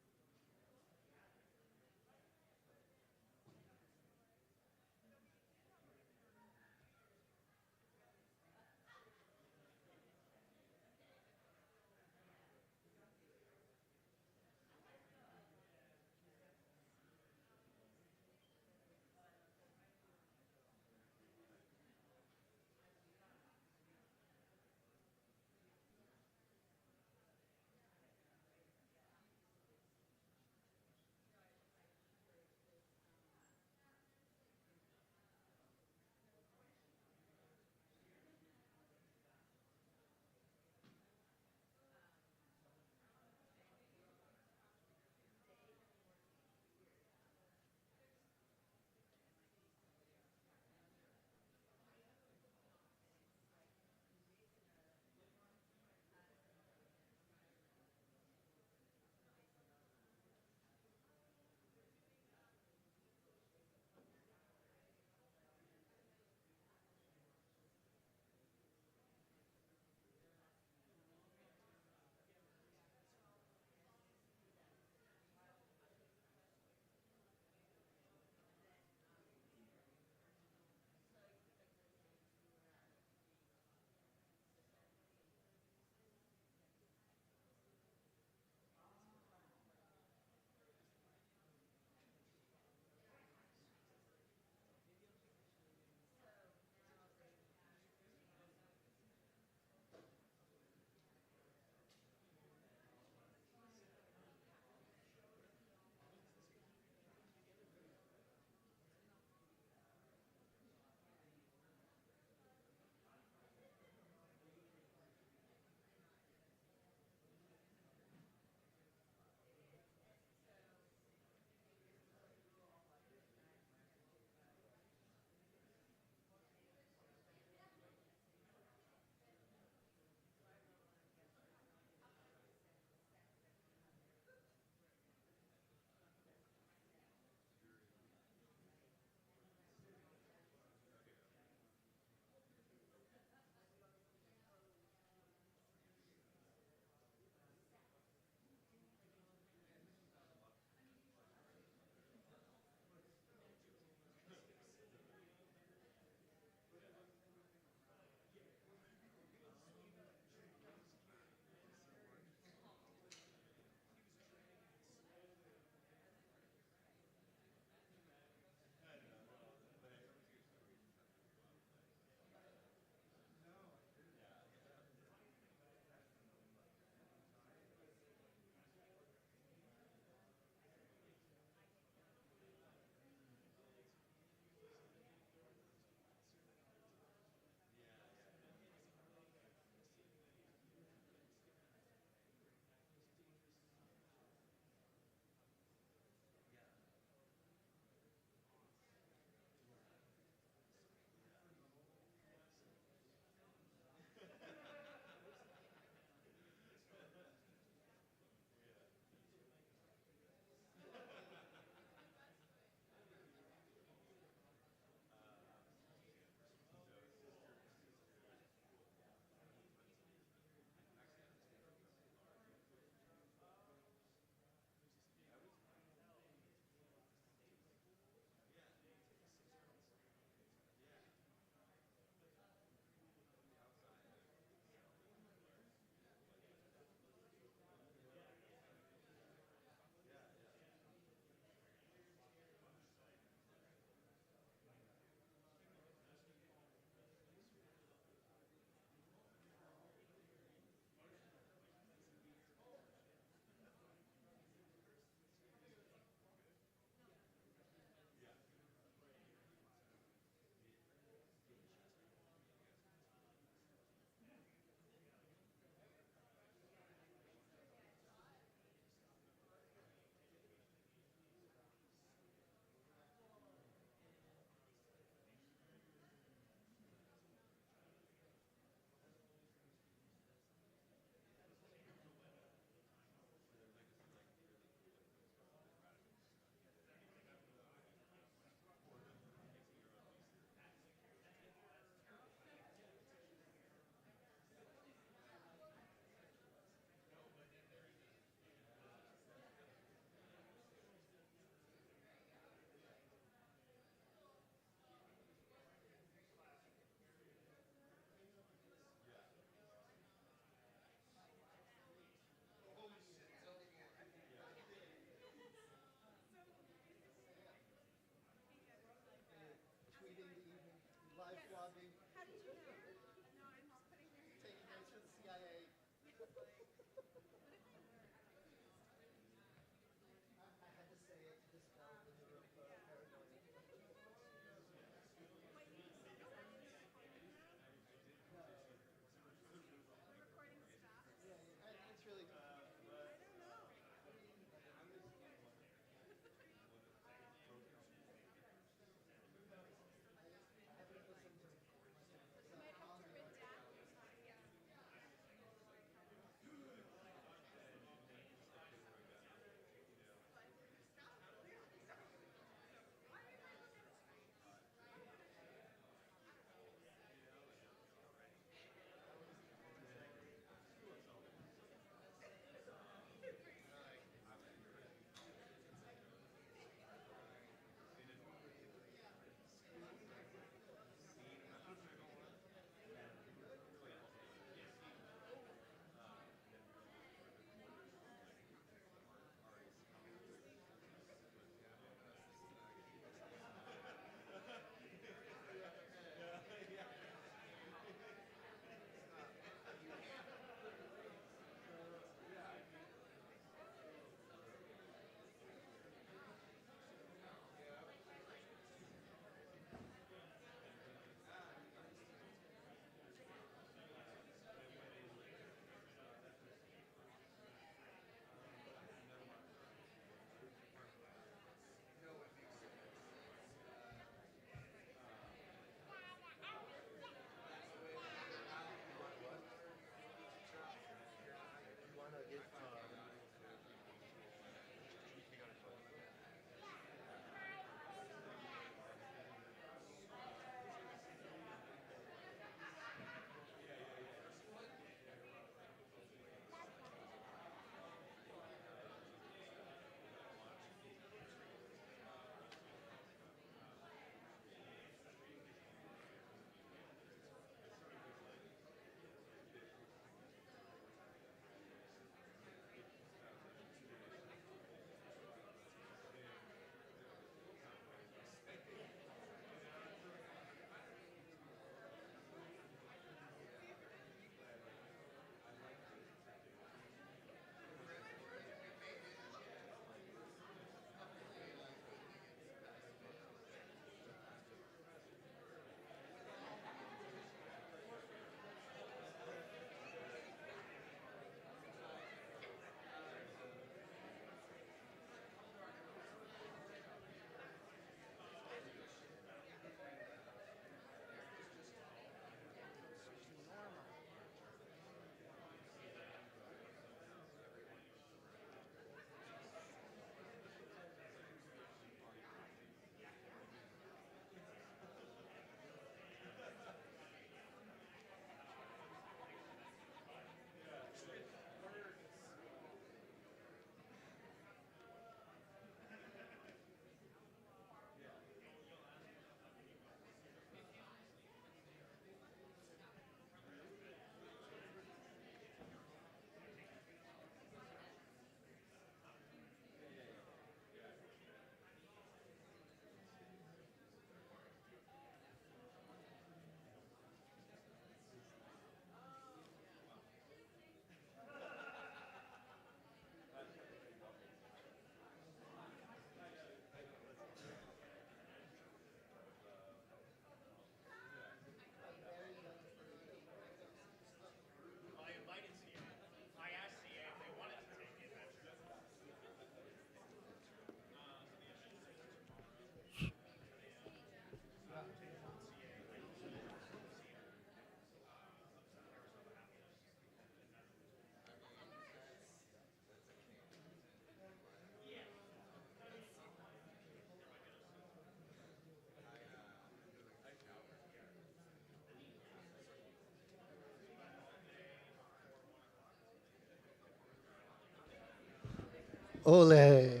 Ole. Hey,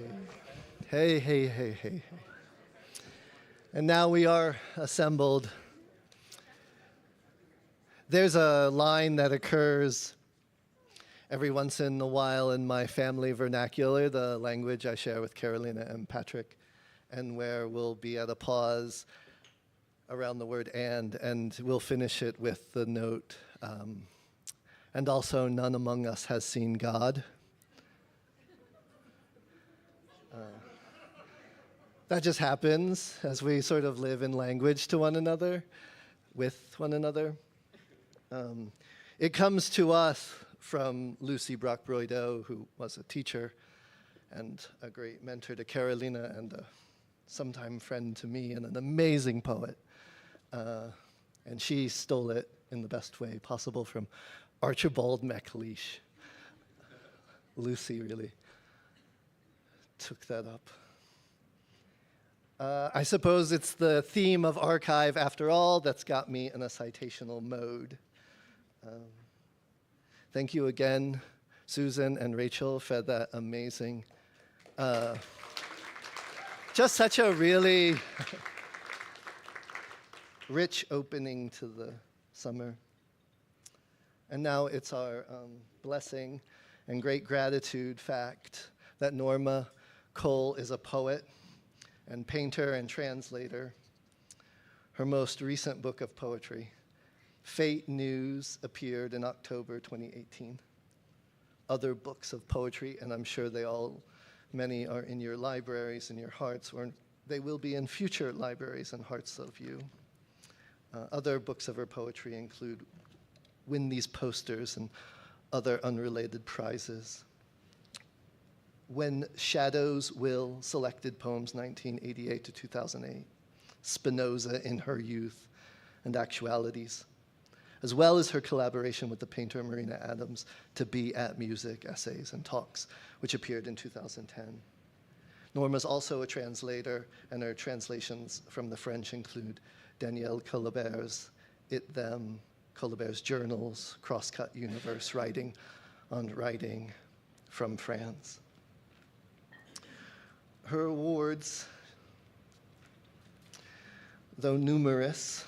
hey, hey, hey, hey. And now we are assembled. There's a line that occurs every once in a while in my family vernacular, the language I share with Carolina and Patrick, and where we'll be at a pause around the word and we'll finish it with the note, and also none among us has seen God. That just happens as we sort of live in language to one another, with one another. It comes to us from Lucy Brock-Broideau, who was a teacher and a great mentor to Carolina and a sometime friend to me and an amazing poet. And she stole it in the best way possible from Archibald MacLeish. Lucy really took that up. I suppose it's the theme of archive, after all, that's got me in a citational mode. Thank you again, Susan and Rachel, for that amazing, just such a really rich opening to the summer. And now it's our blessing and great gratitude fact that Norma Cole is a poet and painter and translator. Her most recent book of poetry, Fate News, appeared in October 2018. Other books of poetry, and I'm sure many are in your libraries and your hearts, or they will be in future libraries and hearts of you. Other books of her poetry include Win These Posters and other unrelated prizes. When Shadows Will, Selected Poems 1988 to 2008, Spinoza in Her Youth and Actualities, as well as her collaboration with the painter Marina Adams, To Be at Music, Essays and Talks, which appeared in 2010. Norma's also a translator, and her translations from the French include Danielle Colibert's It Them, Colibert's Journals, Crosscut Universe, Writing on Writing from France. Her awards, though numerous,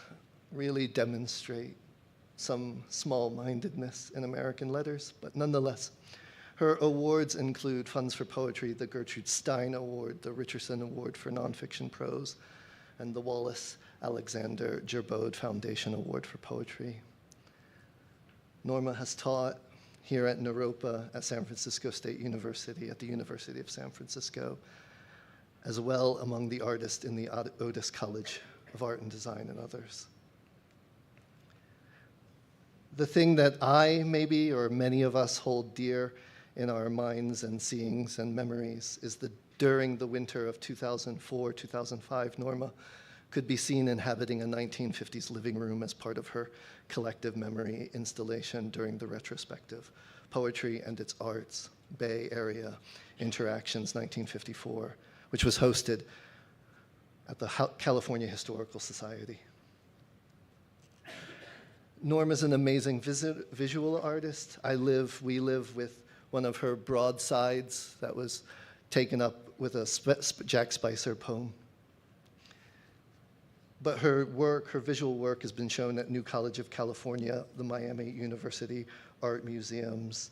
really demonstrate some small-mindedness in American letters, but nonetheless, her awards include Funds for Poetry, the Gertrude Stein Award, the Richardson Award for Nonfiction Prose, and the Wallace Alexander Gerbode Foundation Award for Poetry. Norma has taught here at Naropa at San Francisco State University, at the University of San Francisco, as well among the artists in the Otis College of Art and Design and others. The thing that I, maybe, or many of us hold dear in our minds and seeings and memories is that during the winter of 2004, 2005, Norma could be seen inhabiting a 1950s living room as part of her collective memory installation during the retrospective Poetry and Its Arts Bay Area Interactions 1954, which was hosted at the California Historical Society. Norma's an amazing visual artist. We live with one of her broadsides that was taken up with a Jack Spicer poem. But her work, her visual work, has been shown at New College of California, the Miami University Art Museums,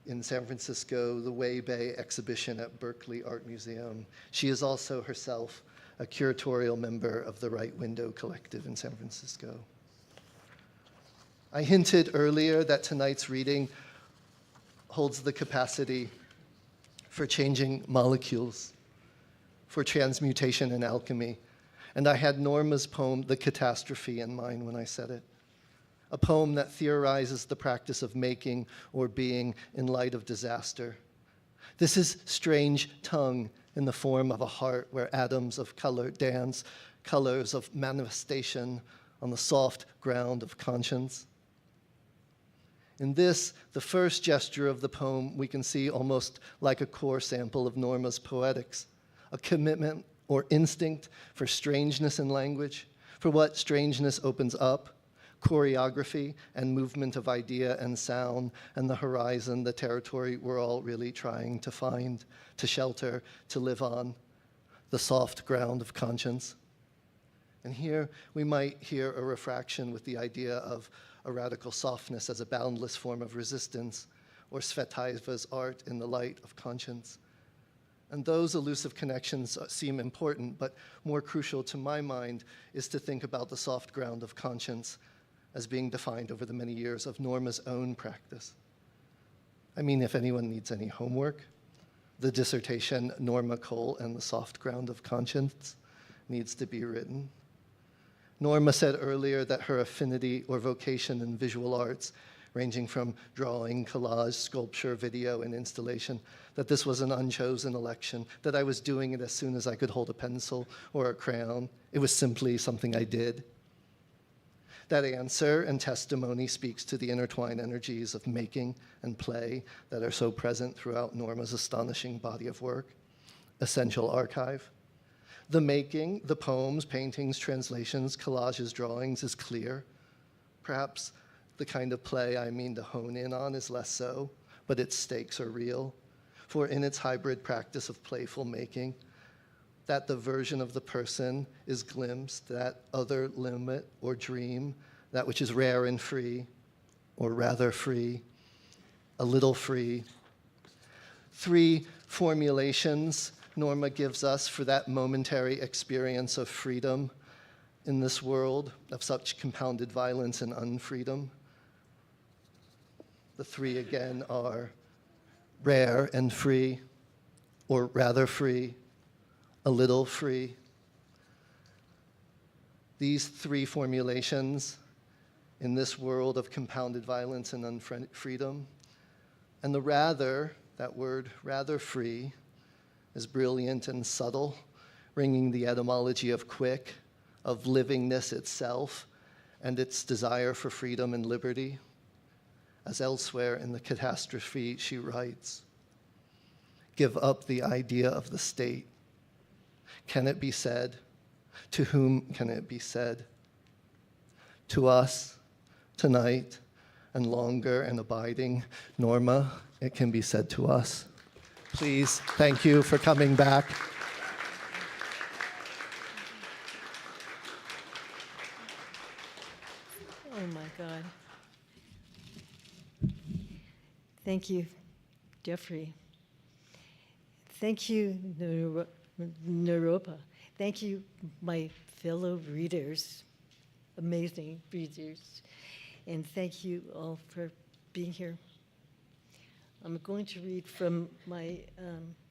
in San Francisco, the Way Bay exhibition at Berkeley Art Museum. She is also herself a curatorial member of the Right Window Collective in San Francisco. I hinted earlier that tonight's reading holds the capacity for changing molecules, for transmutation and alchemy. And I had Norma's poem, The Catastrophe, in mind when I said it. A poem that theorizes the practice of making or being in light of disaster. This is strange tongue in the form of a heart where atoms of color dance, colors of manifestation on the soft ground of conscience. In this, the first gesture of the poem, we can see almost like a core sample of Norma's poetics, a commitment or instinct for strangeness in language, for what strangeness opens up, choreography and movement of idea and sound, and the horizon, the territory we're all really trying to find, to shelter, to live on, the soft ground of conscience. And here we might hear a refraction with the idea of a radical softness as a boundless form of resistance, or Tsvetaeva's art in the light of conscience. And those elusive connections seem important, but more crucial to my mind is to think about the soft ground of conscience as being defined over the many years of Norma's own practice. I mean, if anyone needs any homework, the dissertation Norma Cole and the Soft Ground of Conscience needs to be written. Norma said earlier that her affinity or vocation in visual arts, ranging from drawing, collage, sculpture, video, and installation, that this was an unchosen election, that I was doing it as soon as I could hold a pencil or a crayon. It was simply something I did. That answer and testimony speaks to the intertwined energies of making and play that are so present throughout Norma's astonishing body of work. Essential archive. The making, the poems, paintings, translations, collages, drawings is clear. Perhaps the kind of play I mean to hone in on is less so, but its stakes are real. For in its hybrid practice of playful making, that the version of the person is glimpsed, that other limit or dream, that which is rare and free, or rather free, a little free. 3 formulations Norma gives us for that momentary experience of freedom in this world of such compounded violence and unfreedom. The 3 again are rare and free, or rather free, a little free. These 3 formulations in this world of compounded violence and unfreedom. And the rather, that word, rather free, is brilliant and subtle, bringing the etymology of quick, of livingness itself, and its desire for freedom and liberty. As elsewhere in the catastrophe, she writes, "Give up the idea of the state. Can it be said? To whom can it be said? To us, tonight, and longer and abiding. Norma, it can be said to us." Please, thank you for coming back. Oh my God. Thank you, Jeffrey. Thank you, Naropa. Thank you, my fellow readers, amazing readers. And thank you all for being here. I'm going to read from my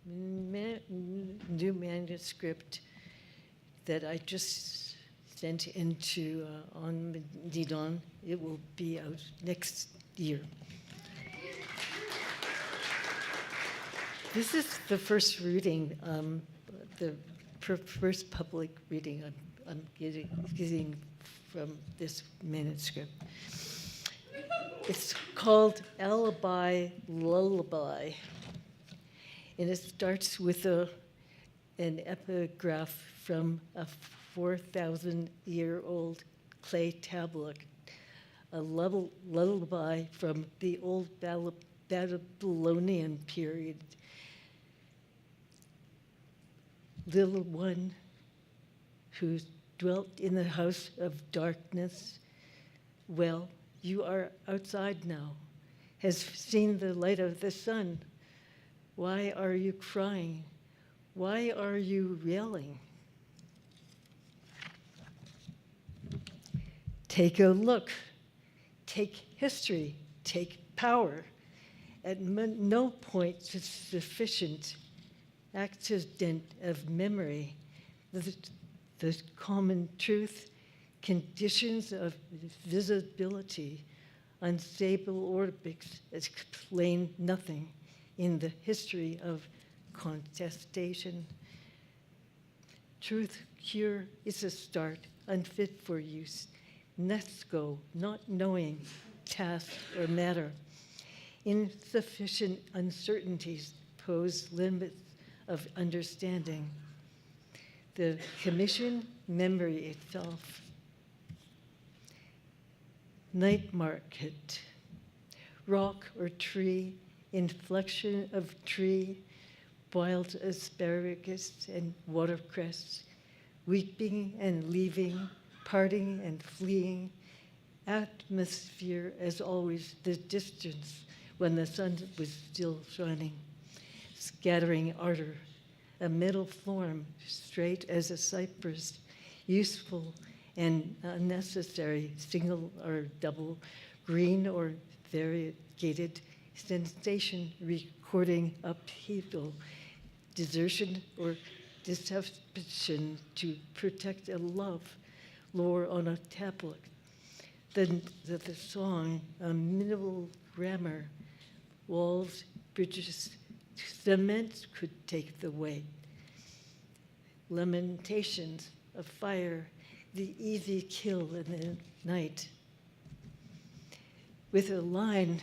new manuscript that I just sent into on Didon. It will be out next year. This is the first reading, the first public reading I'm getting from this manuscript. It's called Alibi Lullaby, and it starts with an epigraph from a 4,000-year-old clay tablet, a lullaby from the old Babylonian period. Little one who dwelt in the house of darkness, well, you are outside now, has seen the light of the sun. Why are you crying? Why are you yelling? Take a look. Take history. Take power. At no point is sufficient accident of memory, the common truth, conditions of visibility, unstable orbits explain nothing in the history of contestation. Truth here is a start, unfit for use. Nesco, not knowing, task or matter. Insufficient uncertainties pose limits of understanding. The commission, memory itself. night market, rock or tree, inflection of tree, wild asparagus and watercress, weeping and leaving, parting and fleeing, atmosphere as always, the distance when the sun was still shining, scattering ardor, a middle form, straight as a cypress, useful and unnecessary, single or double, green or variegated, sensation recording upheaval, desertion or deception to protect a love, lore on a tablet. Then the song, a minimal grammar, walls, bridges, cement could take the weight. Lamentations of fire, the easy kill in the night. With a line,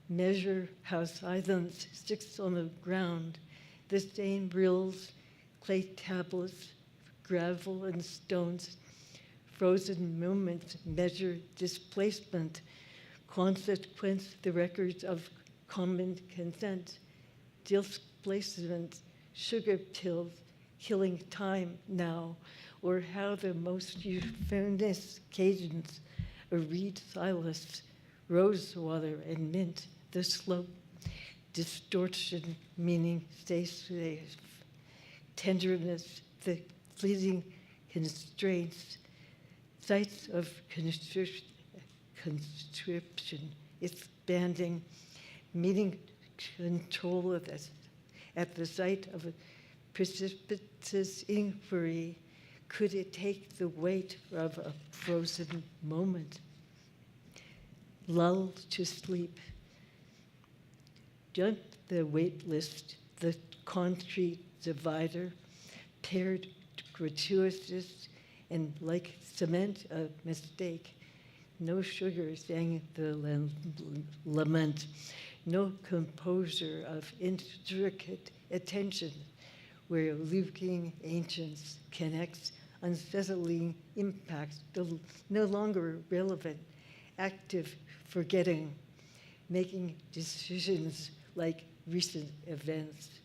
measure how silence sticks on the ground, the same rills, clay tablets, gravel and stones, frozen moments measure displacement, consequence the records of common consent, displacement, sugar pills, killing time now, or how the most euphonious cadence, a reed silas, rose water and mint, the slope, distortion, meaning stay safe, tenderness, the fleeting constraints, sites of conscription, expanding, meeting control of this at the site of a precipitous inquiry. Could it take the weight of a frozen moment? Lull to sleep. Jump the wait list, the concrete divider, paired gratuitous and like cement a mistake. No sugar sang the lament, no composer of intricate attention where looking ancients connects unsettling impacts, no longer relevant, active forgetting, making decisions like recent events.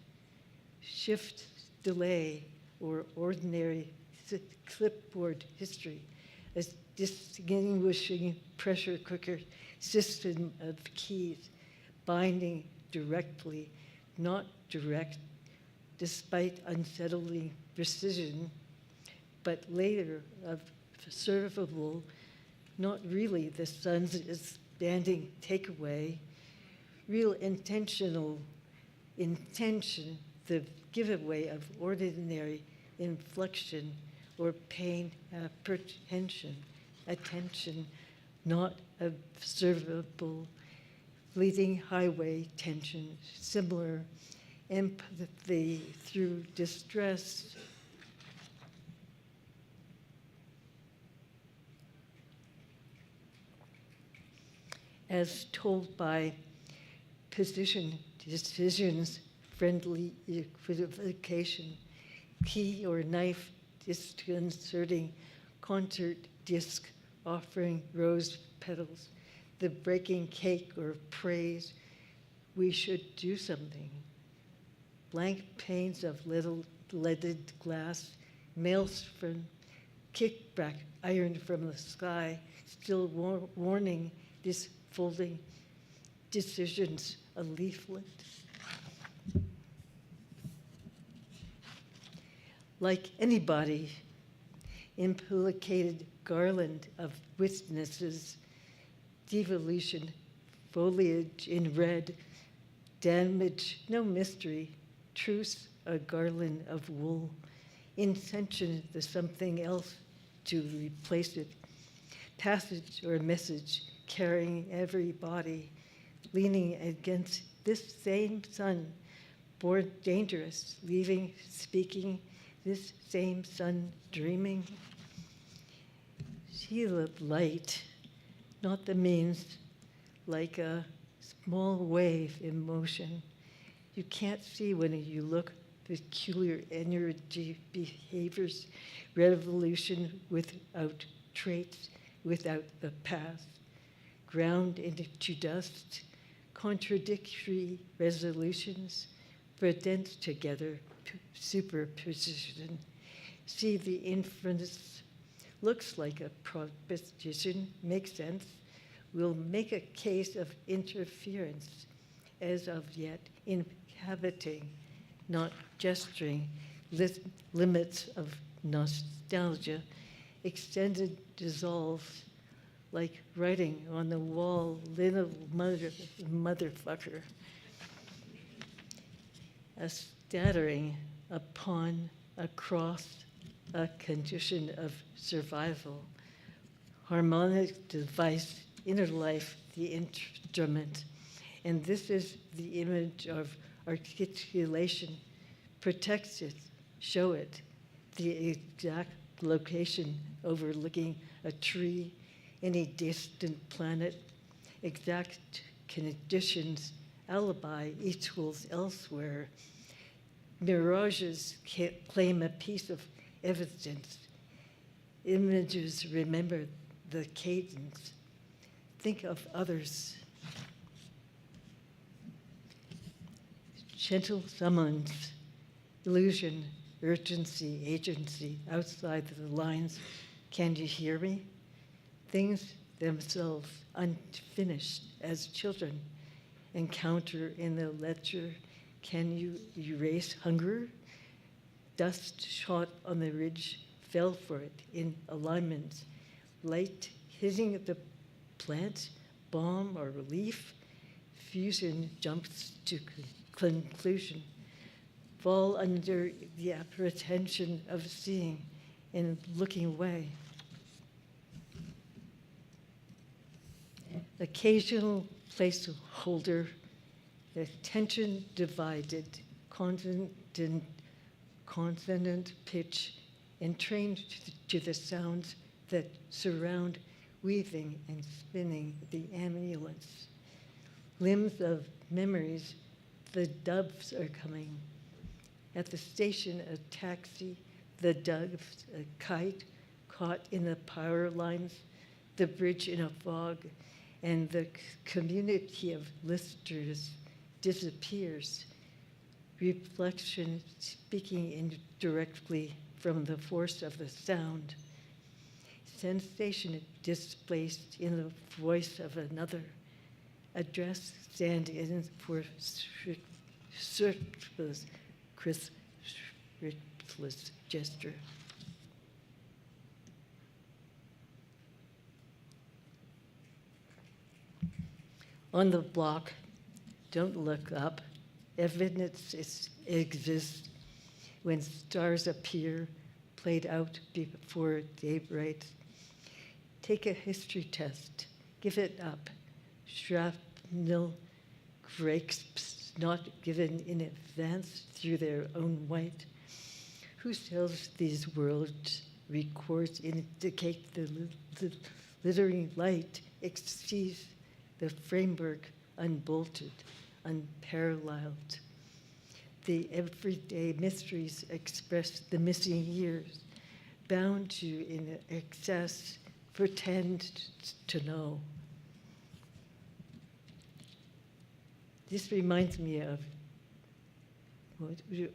Shift, delay, or ordinary clipboard history, a distinguishing pressure cooker system of keys, binding directly, not direct, despite unsettling precision, but later observable, not really the sun's expanding takeaway, real intentional intention, the giveaway of ordinary inflection or pain apprehension, attention, not observable, fleeting highway tension, similar empathy through distress. As told by position decisions, friendly equivocation, key or knife disconcerting, concert disc offering rose petals, the breaking cake or praise, we should do something. Blank panes of little leaded glass, maelstrom, kickback ironed from the sky, still warning this folding decisions, a leaflet. Like anybody, implicated garland of witnesses, devolution, foliage in red, damage, no mystery, truce, a garland of wool, intention, the something else to replace it, passage or message, carrying every body, leaning against this same sun, born dangerous, leaving, speaking, this same sun, dreaming. See the light, not the means, like a small wave in motion. You can't see when you look, peculiar energy behaviors, revolution without traits, without the past. ground into dust, contradictory resolutions, present together, superposition. See the inference, looks like a proposition, makes sense, will make a case of interference, as of yet inhabiting, not gesturing, limits of nostalgia, extended dissolves, like writing on the wall, little motherfucker. A scattering upon, across a condition of survival. Harmonic device, inner life, the instrument. And this is the image of articulation. Protect it, show it, the exact location overlooking a tree, any distant planet, exact conditions, alibi equals elsewhere. Mirages claim a piece of evidence. Images remember the cadence. Think of others. Gentle summons, illusion, urgency, agency, outside the lines. Can you hear me? Things themselves unfinished as children encounter in the ledger. Can you erase hunger? Dust shot on the ridge fell for it in alignment. Light hitting the plant, bomb or leaf. Fusion jumps to conclusion. Fall under the apprehension of seeing and looking away. Occasional placeholder, attention divided, consonant pitch, and trained to the sounds that surround weaving and spinning the ambulance. Limbs of memories, the doves are coming. At the station, a taxi, the doves, a kite caught in the power lines, the bridge in a fog, and the community of listeners disappears. Reflection speaking indirectly from the force of the sound. Sensation displaced in the voice of another. Address stand in for surplus, Christless gesture. On the block, don't look up. Evidence exists when stars appear, played out before daybreak. Take a history test. Give it up. Shrapnel breaks not given in advance through their own weight. Who sells these words? Records indicate the glittering light exceeds the framework unbolted, unparalleled. The everyday mysteries express the missing years, bound to in excess, pretend to know. This reminds me of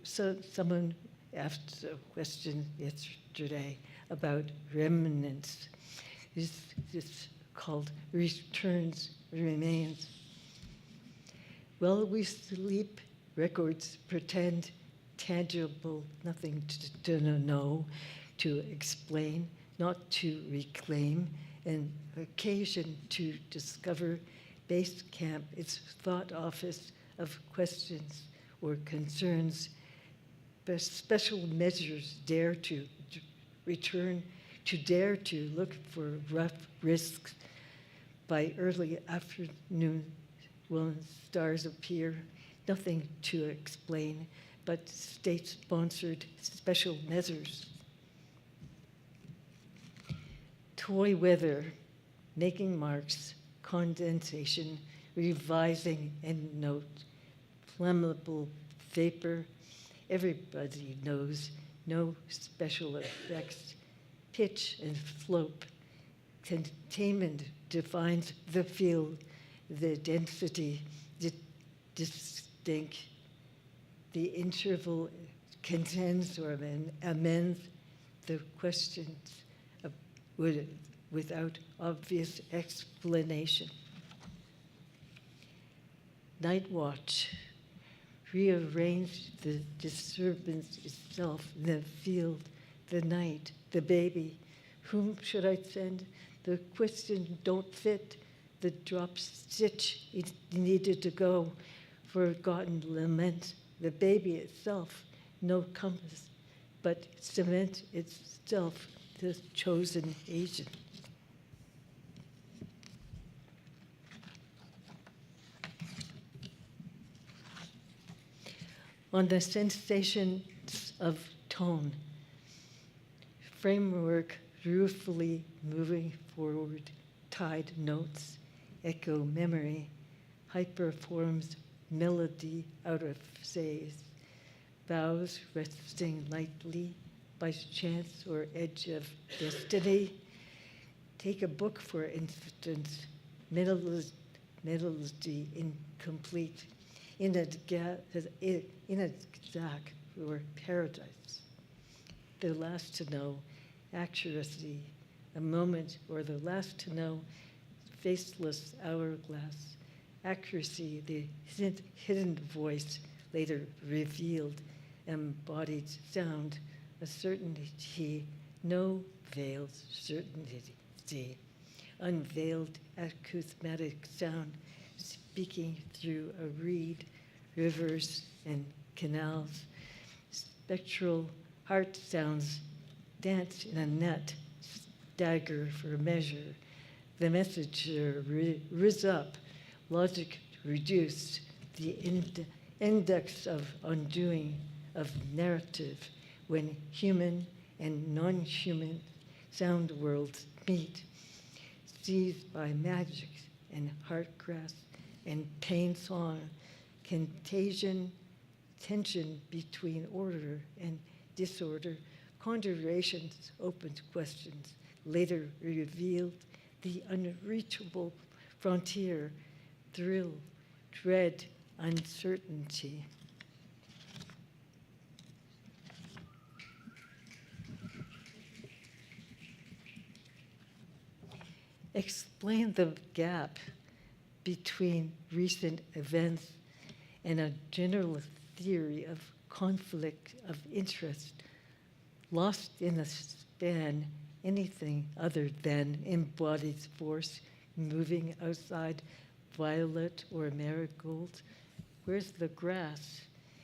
someone asked a question yesterday about remnants. This is called returns, remains. While we sleep, records pretend tangible, nothing to know, to explain, not to reclaim, an occasion to discover base camp, its thought office of questions or concerns, but special measures dare to return, to dare to look for rough risks. By early afternoon, when stars appear, nothing to explain, but state-sponsored special measures. Toy weather, making marks, condensation, revising endnote, flammable vapor, everybody knows, no special effects, pitch and slope, containment defines the field, the density, the distinct, the interval contends or amends the questions without obvious explanation. Night watch, rearrange the disturbance itself, the field, the night, the baby. Whom should I send? The question don't fit. The drop stitch it needed to go. Forgotten lament. The baby itself, no compass, but cement itself, the chosen agent. On the sensations of tone, framework ruefully moving forward, tide notes, echo memory, hyperforms melody out of phase, vows resting lightly by chance or edge of destiny. Take a book, for instance, melody incomplete, in a exact or paradise. The last to know, accuracy, a moment, or the last to know, faceless hourglass, accuracy, the hidden voice, later revealed, embodied sound, a certainty, no veiled certainty, unveiled acousmatic sound, speaking through a reed, rivers and canals, spectral heart sounds dance in a net, stagger for measure. The messenger riz up, logic reduced, the index of undoing, of narrative, when human and non-human sound worlds meet, seized by magic and heartgrass and pain song, contagion, tension between order and disorder, conjurations, opened questions, later revealed the unreachable frontier, thrill, dread, uncertainty. Explain the gap between recent events and a general theory of conflict of interest, lost in a span, anything other than embodied force moving outside violet or marigold. Where's the grass?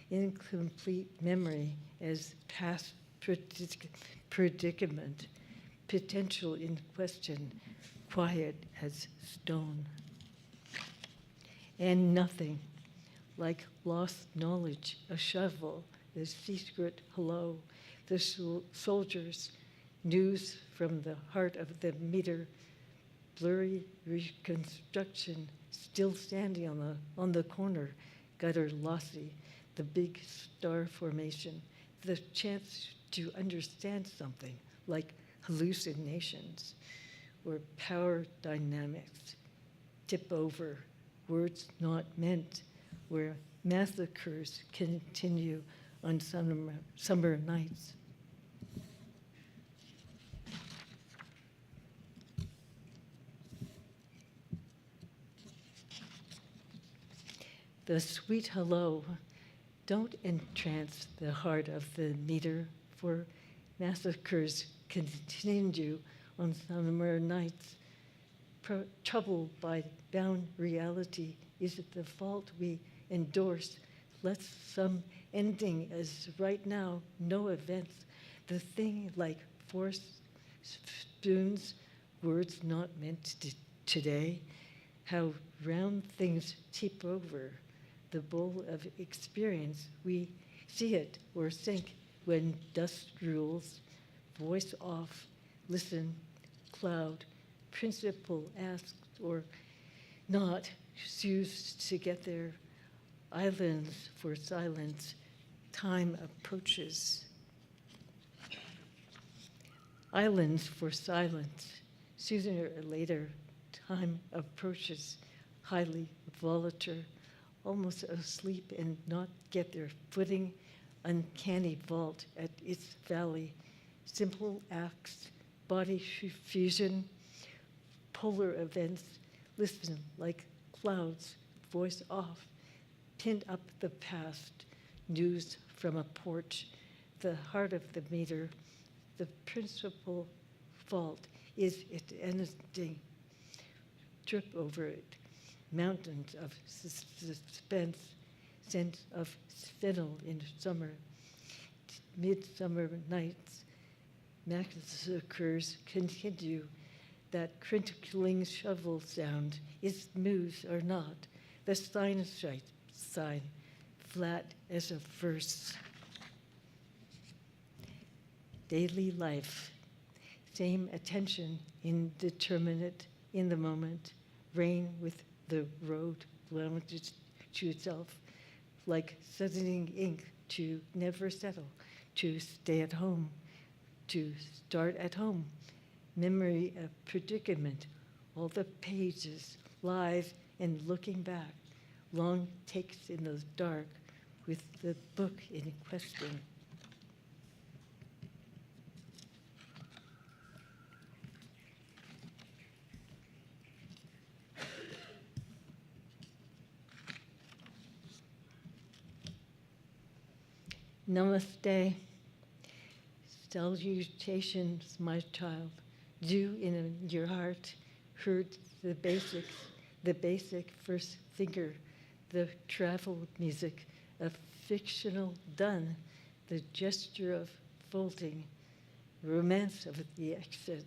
Incomplete memory as past predicament, potential in question, quiet as stone. And nothing, like lost knowledge, a shovel, the secret hello, the soldiers, news from the heart of the meter, blurry reconstruction, still standing on the corner, gutter lossy, the big star formation, the chance to understand something like hallucinations or power dynamics, tip over, words not meant, where massacres continue on summer nights. The sweet hello, don't entrance the heart of the meter, for massacres continue on summer nights. Troubled by bound reality, is it the fault we endorse? Let's some ending as right now, no events. The thing like force spoons, words not meant today, how round things tip over the bowl of experience. We see it or sink when dust rules, voice off, listen, cloud, principle asked or not, choose to get there, islands for silence, time approaches. Islands for silence, Sooner or later, time approaches, highly volatile, almost asleep and not get their footing, uncanny vault at its valley, simple acts, body fusion, polar events, listen like clouds, voice off, pinned up the past, news from a porch, the heart of the meter, the principal fault is it anything, trip over it, mountains of suspense, scent of fennel in summer, midsummer nights, massacres continue, that crinkling shovel sound is moves or not, the sinusoid sign, flat as a verse. Daily life, same attention, indeterminate in the moment, rain with the road lounges to itself, like settling ink to never settle, to stay at home, to start at home, memory of predicament, all the pages, live and looking back, long takes in the dark with the book in question. Namaste. Salutations, my child. Do in your heart heard the basic first finger, the travel music of fictional done, the gesture of folding, romance of the exit.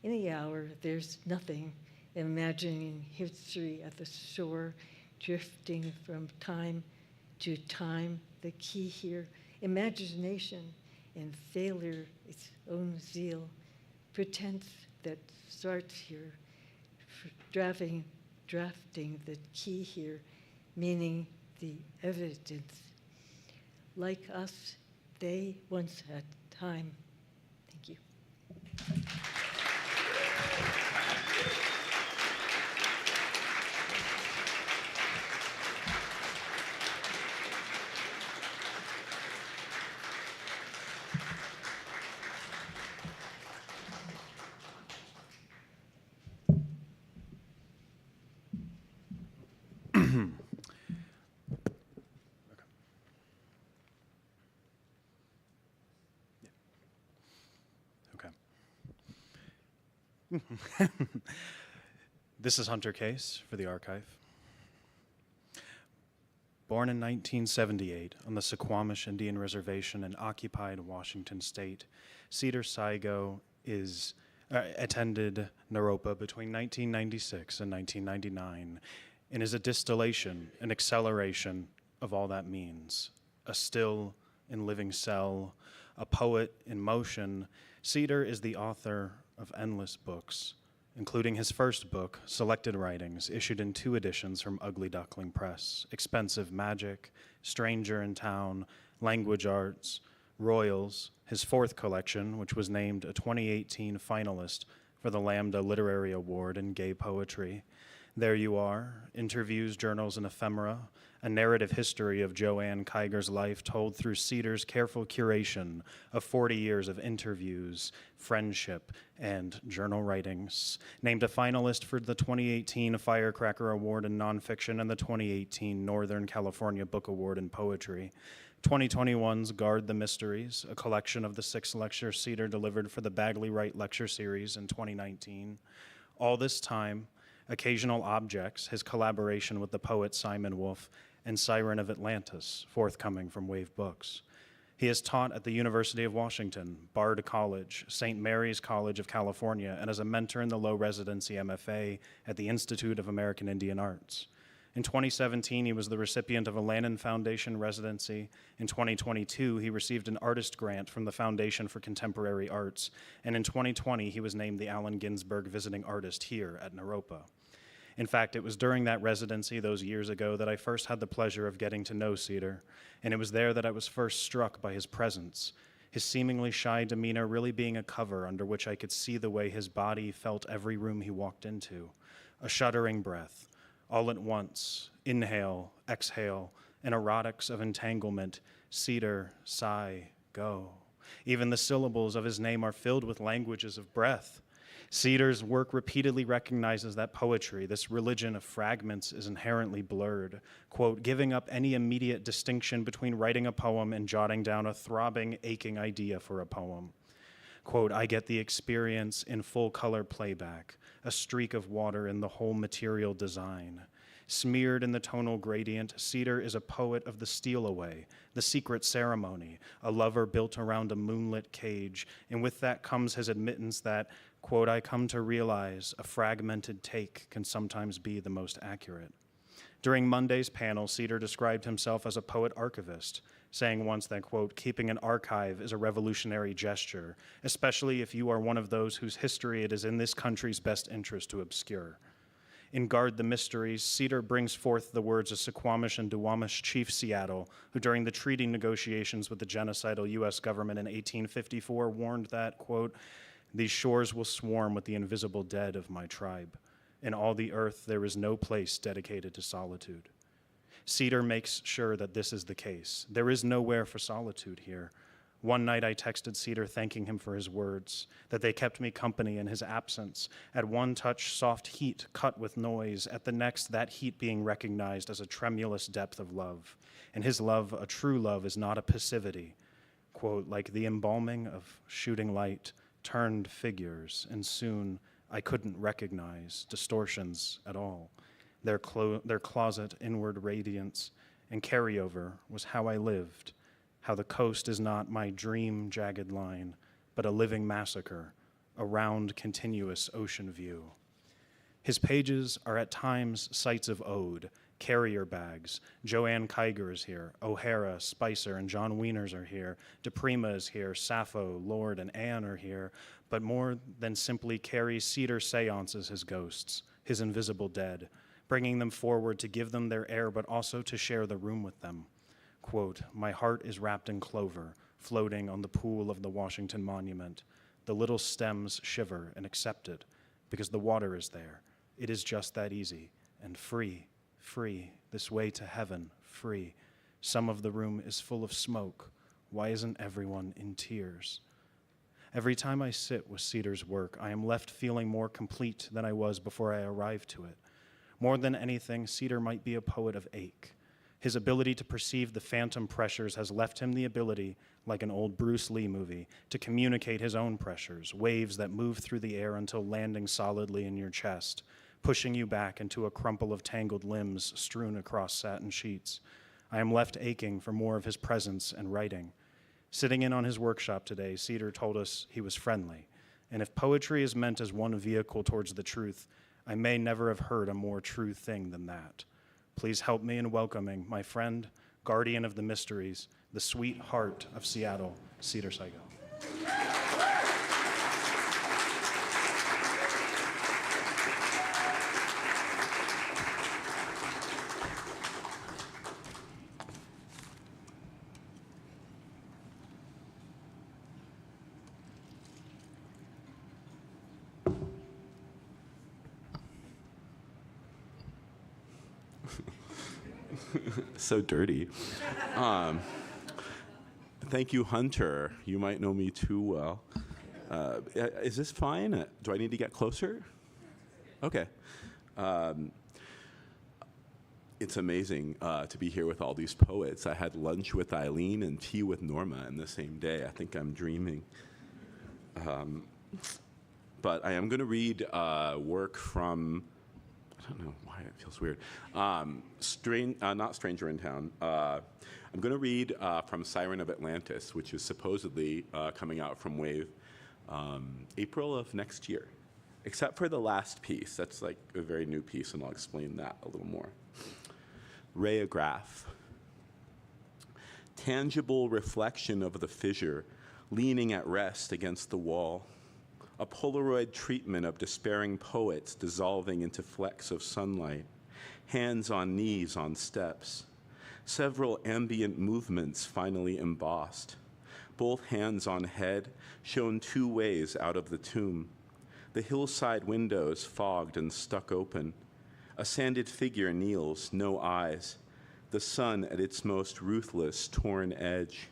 In the hour, there's nothing, imagining history at the shore, drifting from time to time, the key here, imagination and failure, its own zeal, pretense that starts here, drafting the key here, meaning the evidence. Like us, they once had time. Thank you. This is Hunter Case for the archive. Born in 1978 on the Suquamish Indian Reservation in occupied Washington state, Cedar Saigo attended Naropa between 1996 and 1999 and is a distillation, an acceleration of all that means. A still and living cell, a poet in motion, Cedar is the author of endless books, including his first book, Selected Writings, issued in 2 editions from Ugly Duckling Press, Expensive Magic, Stranger in Town, Language Arts, Royals, his 4th collection, which was named a 2018 finalist for the Lambda Literary Award in Gay Poetry. There You Are, Interviews, Journals, and Ephemera, a narrative history of Joanne Kiger's life told through Cedar's careful curation of 40 years of interviews, friendship, and journal writings. Named a finalist for the 2018 Firecracker Award in Nonfiction and the 2018 Northern California Book Award in Poetry. 2021's Guard the Mysteries, a collection of the 6 lectures Cedar delivered for the Bagley Wright Lecture Series in 2019. All this time, Occasional Objects, his collaboration with the poet Simon Wolfe, and Siren of Atlantis, forthcoming from Wave Books. He has taught at the University of Washington, Bard College, St. Mary's College of California, and as a mentor in the low residency MFA at the Institute of American Indian Arts. In 2017, he was the recipient of a Lannan Foundation residency. In 2022, he received an artist grant from the Foundation for Contemporary Arts. And in 2020, he was named the Allen Ginsberg Visiting Artist here at Naropa. In fact, it was during that residency those years ago that I first had the pleasure of getting to know Cedar, and it was there that I was first struck by his presence, his seemingly shy demeanor really being a cover under which I could see the way his body felt every room he walked into. A shuddering breath, all at once, inhale, exhale, and erotics of entanglement, cedar, sigh, go. Even the syllables of his name are filled with languages of breath. Cedar's work repeatedly recognizes that poetry, this religion of fragments, is inherently blurred, quote, giving up any immediate distinction between writing a poem and jotting down a throbbing, aching idea for a poem. Quote, I get the experience in full color playback, a streak of water in the whole material design. Smeared in the tonal gradient, Cedar is a poet of the steal away, the secret ceremony, a lover built around a moonlit cage, and with that comes his admittance that, quote, I come to realize a fragmented take can sometimes be the most accurate. During Monday's panel, Cedar described himself as a poet archivist, saying once that, quote, keeping an archive is a revolutionary gesture, especially if you are one of those whose history it is in this country's best interest to obscure. In Guard the Mysteries, Cedar brings forth the words of Suquamish and Duwamish Chief Seattle, who during the treaty negotiations with the genocidal U.S. government in 1854 warned that, quote, these shores will swarm with the invisible dead of my tribe. In all the earth there is no place dedicated to solitude. Cedar makes sure that this is the case. There is nowhere for solitude here. One night I texted Cedar thanking him for his words, that they kept me company in his absence. At one touch, soft heat cut with noise. At the next, that heat being recognized as a tremulous depth of love. And his love, a true love, is not a passivity. Quote, like the embalming of shooting light, turned figures, and soon I couldn't recognize distortions at all. Their closet inward radiance and carryover was how I lived, how the coast is not my dream jagged line, but a living massacre, a round continuous ocean view. His pages are at times sites of ode, carrier bags. Joanne Kiger is here, O'Hara, Spicer, and John Wieners are here, DePrima is here, Sappho, Lord, and Anne are here, but more than simply carry Cedar seances his ghosts, his invisible dead, bringing them forward to give them their air, but also to share the room with them. Quote, my heart is wrapped in clover, floating on the pool of the Washington Monument. The little stems shiver and accept it, because the water is there. It is just that easy, and free, free, this way to heaven, free. Some of the room is full of smoke. Why isn't everyone in tears? Every time I sit with Cedar's work, I am left feeling more complete than I was before I arrived to it. More than anything, Cedar might be a poet of ache. His ability to perceive the phantom pressures has left him the ability, like an old Bruce Lee movie, to communicate his own pressures, waves that move through the air until landing solidly in your chest, pushing you back into a crumple of tangled limbs strewn across satin sheets. I am left aching for more of his presence and writing. Sitting in on his workshop today, Cedar told us he was friendly, and if poetry is meant as one vehicle towards the truth, I may never have heard a more true thing than that. Please help me in welcoming my friend, guardian of the mysteries, the sweet heart of Seattle, Cedar Saigo. So dirty. Thank you, Hunter. You might know me too well. Is this fine? Do I need to get closer? Okay. It's amazing to be here with all these poets. I had lunch with Eileen and tea with Norma in the same day. I think I'm dreaming. But I am going to read work from, I don't know why it feels weird. Not Stranger in Town. I'm going to read from Siren of Atlantis, which is supposedly coming out from Wave April of next year, except for the last piece. That's like a very new piece, and I'll explain that a little more. Rheograph. Tangible reflection of the fissure, leaning at rest against the wall. A Polaroid treatment of despairing poets dissolving into flecks of sunlight, hands on knees on steps. Several ambient movements finally embossed. both hands on head, shown 2 ways out of the tomb. The hillside windows fogged and stuck open. A sanded figure kneels, no eyes, the sun at its most ruthless, torn edge.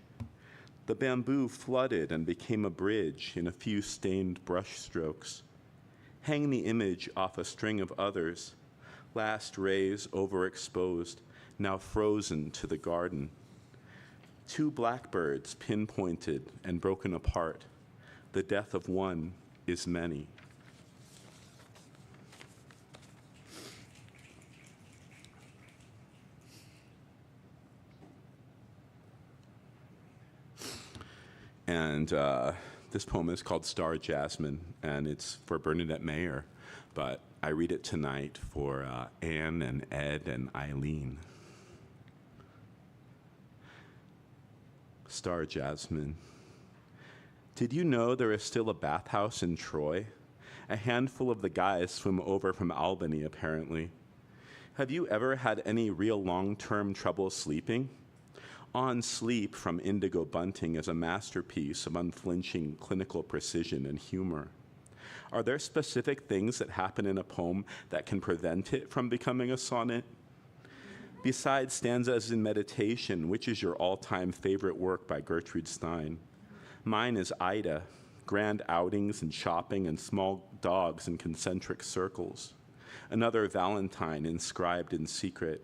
The bamboo flooded and became a bridge in a few stained brush strokes. Hang the image off a string of others, last rays overexposed, now frozen to the garden. 2 blackbirds pinpointed and broken apart. The death of one is many. And this poem is called Star Jasmine, and it's for Bernadette Mayer, but I read it tonight for Anne and Ed and Eileen. Star Jasmine. Did you know there is still a bathhouse in Troy? A handful of the guys swim over from Albany, apparently. Have you ever had any real long-term trouble sleeping? On Sleep from Indigo Bunting is a masterpiece of unflinching clinical precision and humor. Are there specific things that happen in a poem that can prevent it from becoming a sonnet? Besides Stanzas in Meditation, which is your all-time favorite work by Gertrude Stein? Mine is Ida, grand outings and shopping and small dogs in concentric circles. Another Valentine inscribed in secret.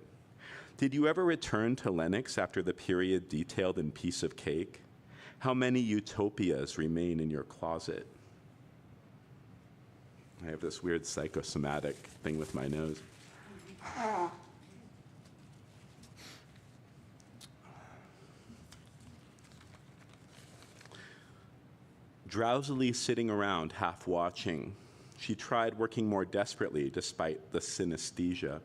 Did you ever return to Lenox after the period detailed in Piece of Cake? How many utopias remain in your closet? I have this weird psychosomatic thing with my nose. Drowsily sitting around, half watching, she tried working more desperately despite the synesthesia.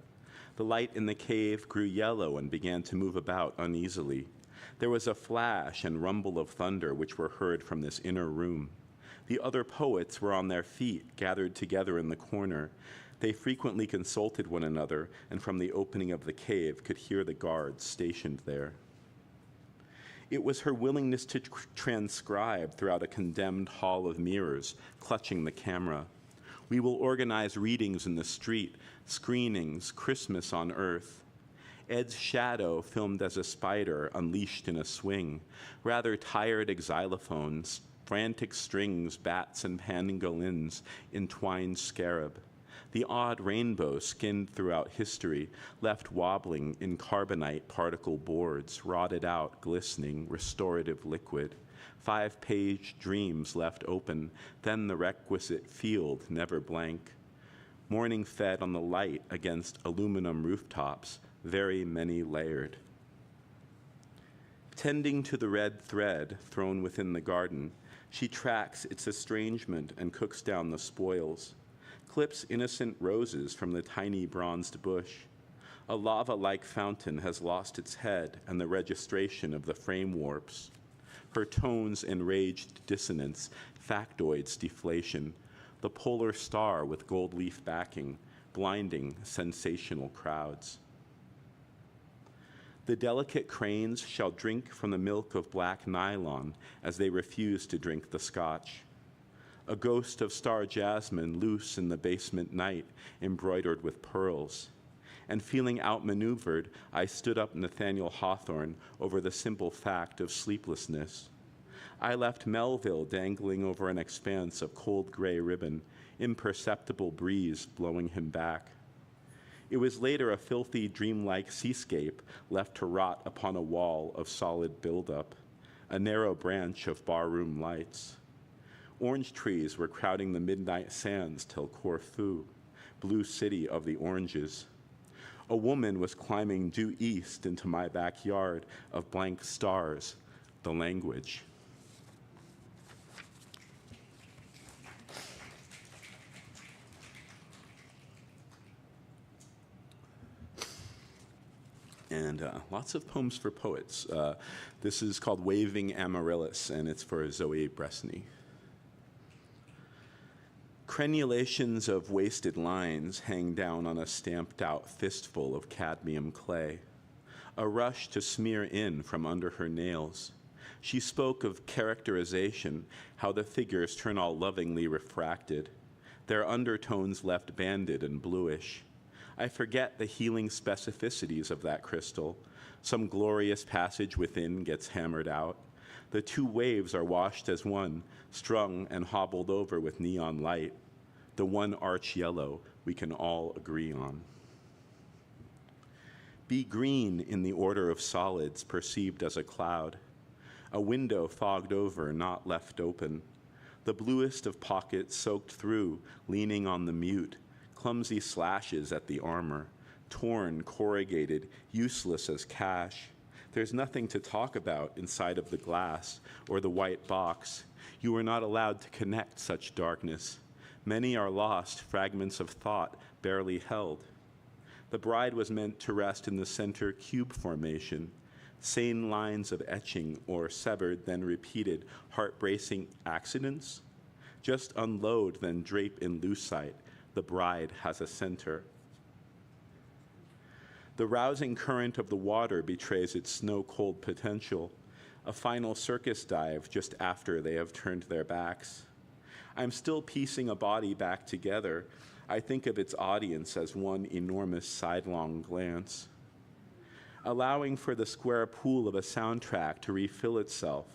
The light in the cave grew yellow and began to move about uneasily. There was a flash and rumble of thunder which were heard from this inner room. The other poets were on their feet, gathered together in the corner. They frequently consulted one another, and from the opening of the cave could hear the guards stationed there. It was her willingness to transcribe throughout a condemned hall of mirrors, clutching the camera. We will organize readings in the street, screenings, Christmas on Earth. Ed's shadow filmed as a spider unleashed in a swing, rather tired xylophones, frantic strings, bats and pangolins, entwined scarab. The odd rainbow skinned throughout history, left wobbling in carbonite particle boards, rotted out, glistening, restorative liquid. 5-page dreams left open, then the requisite field never blank. Morning fed on the light against aluminum rooftops, very many layered. Tending to the red thread thrown within the garden, she tracks its estrangement and cooks down the spoils. Clips innocent roses from the tiny bronzed bush. A lava-like fountain has lost its head and the registration of the frame warps. Her tones enraged dissonance, factoids deflation, the polar star with gold leaf backing, blinding sensational crowds. The delicate cranes shall drink from the milk of black nylon as they refuse to drink the scotch. A ghost of star jasmine loose in the basement night, embroidered with pearls. And feeling outmaneuvered, I stood up Nathaniel Hawthorne over the simple fact of sleeplessness. I left Melville dangling over an expanse of cold gray ribbon, imperceptible breeze blowing him back. It was later a filthy, dreamlike seascape left to rot upon a wall of solid buildup, a narrow branch of barroom lights. Orange trees were crowding the midnight sands till Corfu, blue city of the oranges. A woman was climbing due east into my backyard of blank stars, the language. And lots of poems for poets. This is called Waving Amaryllis, and it's for Zoe Bresney. Crenulations of wasted lines hang down on a stamped-out fistful of cadmium clay. A rush to smear in from under her nails. She spoke of characterization, how the figures turn all lovingly refracted, their undertones left banded and bluish. I forget the healing specificities of that crystal. Some glorious passage within gets hammered out. The two waves are washed as one, strung and hobbled over with neon light. The one arch yellow we can all agree on. Be green in the order of solids perceived as a cloud. A window fogged over, not left open. The bluest of pockets soaked through, leaning on the mute. Clumsy slashes at the armor. Torn, corrugated, useless as cash. There's nothing to talk about inside of the glass or the white box. You are not allowed to connect such darkness. Many are lost, fragments of thought barely held. The bride was meant to rest in the center cube formation, sane lines of etching or severed, then repeated, heart-bracing accidents. Just unload, then drape in lucite. The bride has a center. The rousing current of the water betrays its snow-cold potential, a final circus dive just after they have turned their backs. I'm still piecing a body back together. I think of its audience as one enormous sidelong glance. Allowing for the square pool of a soundtrack to refill itself,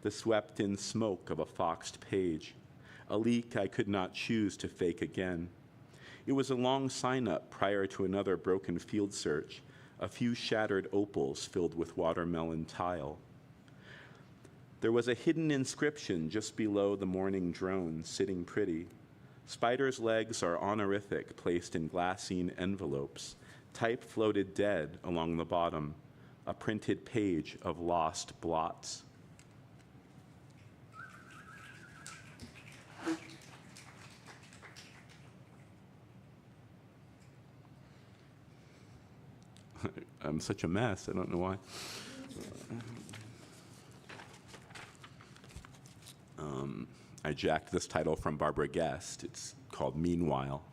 the swept-in smoke of a foxed page, a leak I could not choose to fake again. It was a long sign-up prior to another broken field search, a few shattered opals filled with watermelon tile. There was a hidden inscription just below the morning drone, sitting pretty. Spider's legs are honorific, placed in glassine envelopes. Type floated dead along the bottom, a printed page of lost blots. I'm such a mess, I don't know why. I jacked this title from Barbara Guest. It's called Meanwhile.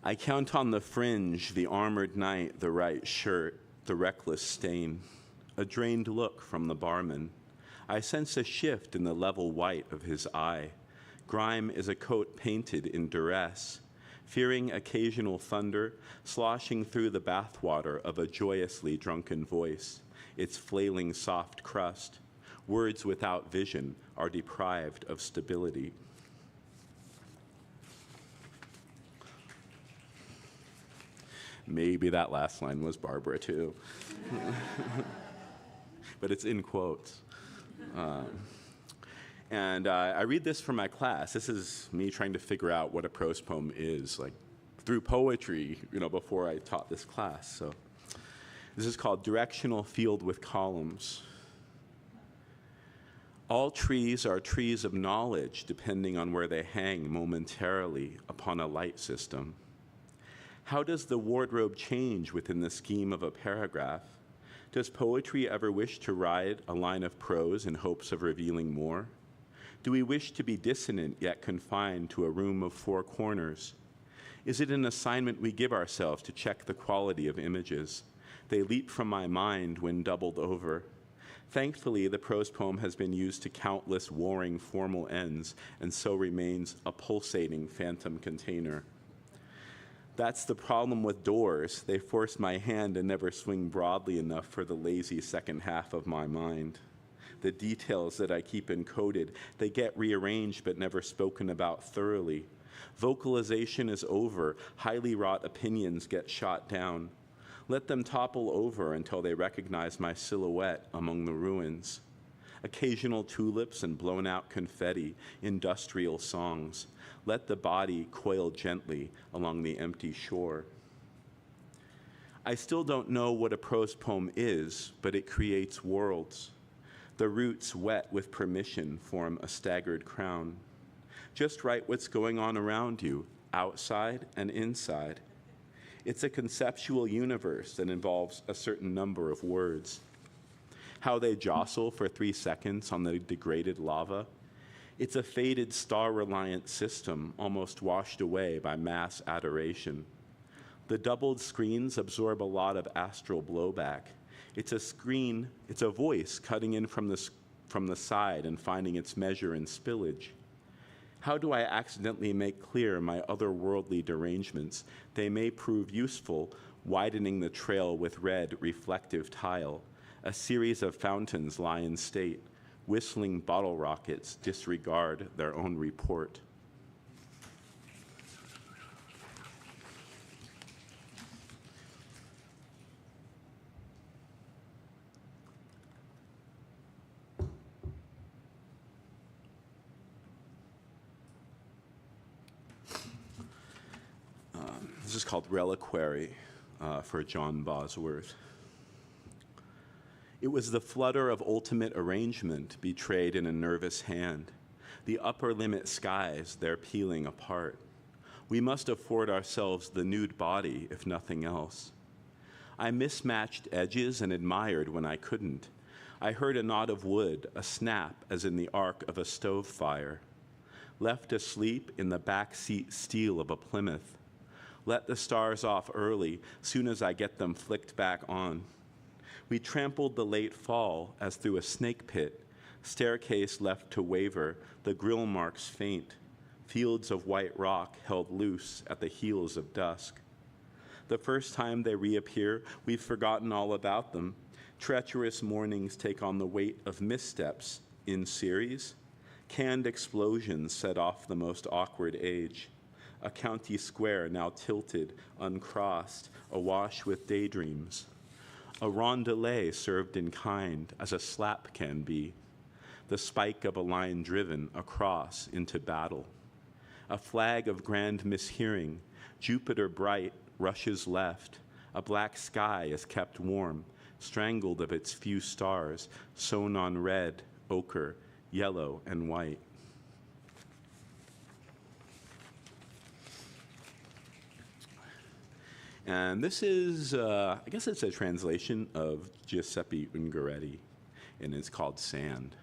I count on the fringe, the armored knight, the right shirt, the reckless stain, a drained look from the barman. I sense a shift in the level white of his eye. Grime is a coat painted in duress, fearing occasional thunder, sloshing through the bathwater of a joyously drunken voice, its flailing soft crust. Words without vision are deprived of stability. Maybe that last line was Barbara, too. But it's in quotes. And I read this for my class. This is me trying to figure out what a prose poem is, like through poetry, before I taught this class. So this is called Directional Field with Columns. All trees are trees of knowledge, depending on where they hang momentarily upon a light system. How does the wardrobe change within the scheme of a paragraph? Does poetry ever wish to ride a line of prose in hopes of revealing more? Do we wish to be dissonant yet confined to a room of four corners? Is it an assignment we give ourselves to check the quality of images? They leap from my mind when doubled over. Thankfully, the prose poem has been used to countless warring formal ends and so remains a pulsating phantom container. That's the problem with doors. They force my hand and never swing broadly enough for the lazy second half of my mind. The details that I keep encoded, they get rearranged but never spoken about thoroughly. Vocalization is over. Highly wrought opinions get shot down. Let them topple over until they recognize my silhouette among the ruins. Occasional tulips and blown-out confetti, industrial songs. Let the body coil gently along the empty shore. I still don't know what a prose poem is, but it creates worlds. The roots, wet with permission, form a staggered crown. Just write what's going on around you, outside and inside. It's a conceptual universe that involves a certain number of words. How they jostle for 3 seconds on the degraded lava. It's a faded star-reliant system, almost washed away by mass adoration. The doubled screens absorb a lot of astral blowback. It's a screen, it's a voice cutting in from the side and finding its measure in spillage. How do I accidentally make clear my otherworldly derangements? They may prove useful, widening the trail with red reflective tile. A series of fountains lie in state. Whistling bottle rockets disregard their own report. This is called Reliquary for John Bosworth. It was the flutter of ultimate arrangement betrayed in a nervous hand. The upper limit skies, they're peeling apart. We must afford ourselves the nude body, if nothing else. I mismatched edges and admired when I couldn't. I heard a knot of wood, a snap as in the arc of a stove fire. Left asleep in the backseat steel of a Plymouth. Let the stars off early, soon as I get them flicked back on. We trampled the late fall as through a snake pit, staircase left to waver, the grill marks faint, fields of white rock held loose at the heels of dusk. The first time they reappear, we've forgotten all about them. Treacherous mornings take on the weight of missteps in series. Canned explosions set off the most awkward age. A county square now tilted, uncrossed, awash with daydreams. A rondelay served in kind, as a slap can be. The spike of a line driven across into battle. A flag of grand mishearing, Jupiter bright, rushes left. A black sky is kept warm, strangled of its few stars, sewn on red, ochre, yellow, and white. And this is, I guess it's a translation of Giuseppe Ungaretti, and it's called Sand.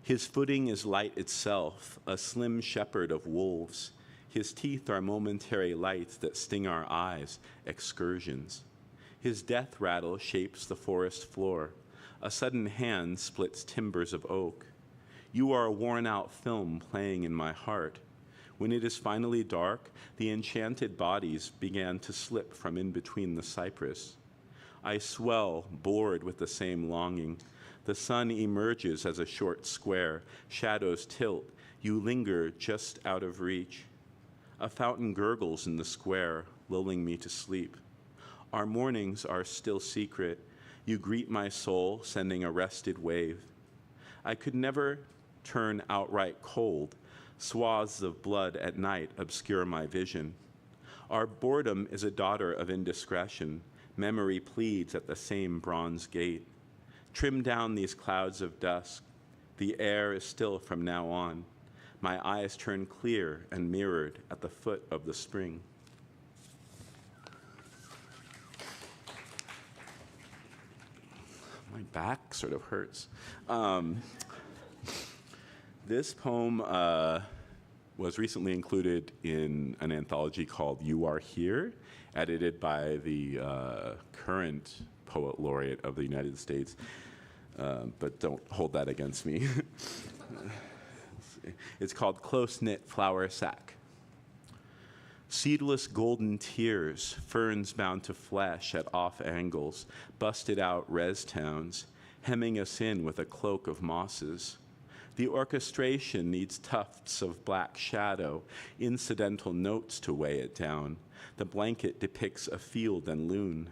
His footing is light itself, a slim shepherd of wolves. His teeth are momentary lights that sting our eyes, excursions. His death rattle shapes the forest floor. A sudden hand splits timbers of oak. You are a worn-out film playing in my heart. When it is finally dark, the enchanted bodies began to slip from in between the cypress. I swell, bored with the same longing. The sun emerges as a short square. Shadows tilt. You linger just out of reach. A fountain gurgles in the square, lulling me to sleep. Our mornings are still secret. You greet my soul, sending a rested wave. I could never turn outright cold. Swaths of blood at night obscure my vision. Our boredom is a daughter of indiscretion. Memory pleads at the same bronze gate. Trim down these clouds of dusk. The air is still from now on. My eyes turn clear and mirrored at the foot of the spring. My back sort of hurts. This poem was recently included in an anthology called You Are Here, edited by the current poet laureate of the United States, but don't hold that against me. It's called Close-Knit Flower Sack. Seedless golden tears, ferns bound to flesh at off angles, busted out res towns, hemming us in with a cloak of mosses. The orchestration needs tufts of black shadow, incidental notes to weigh it down. The blanket depicts a field and loon.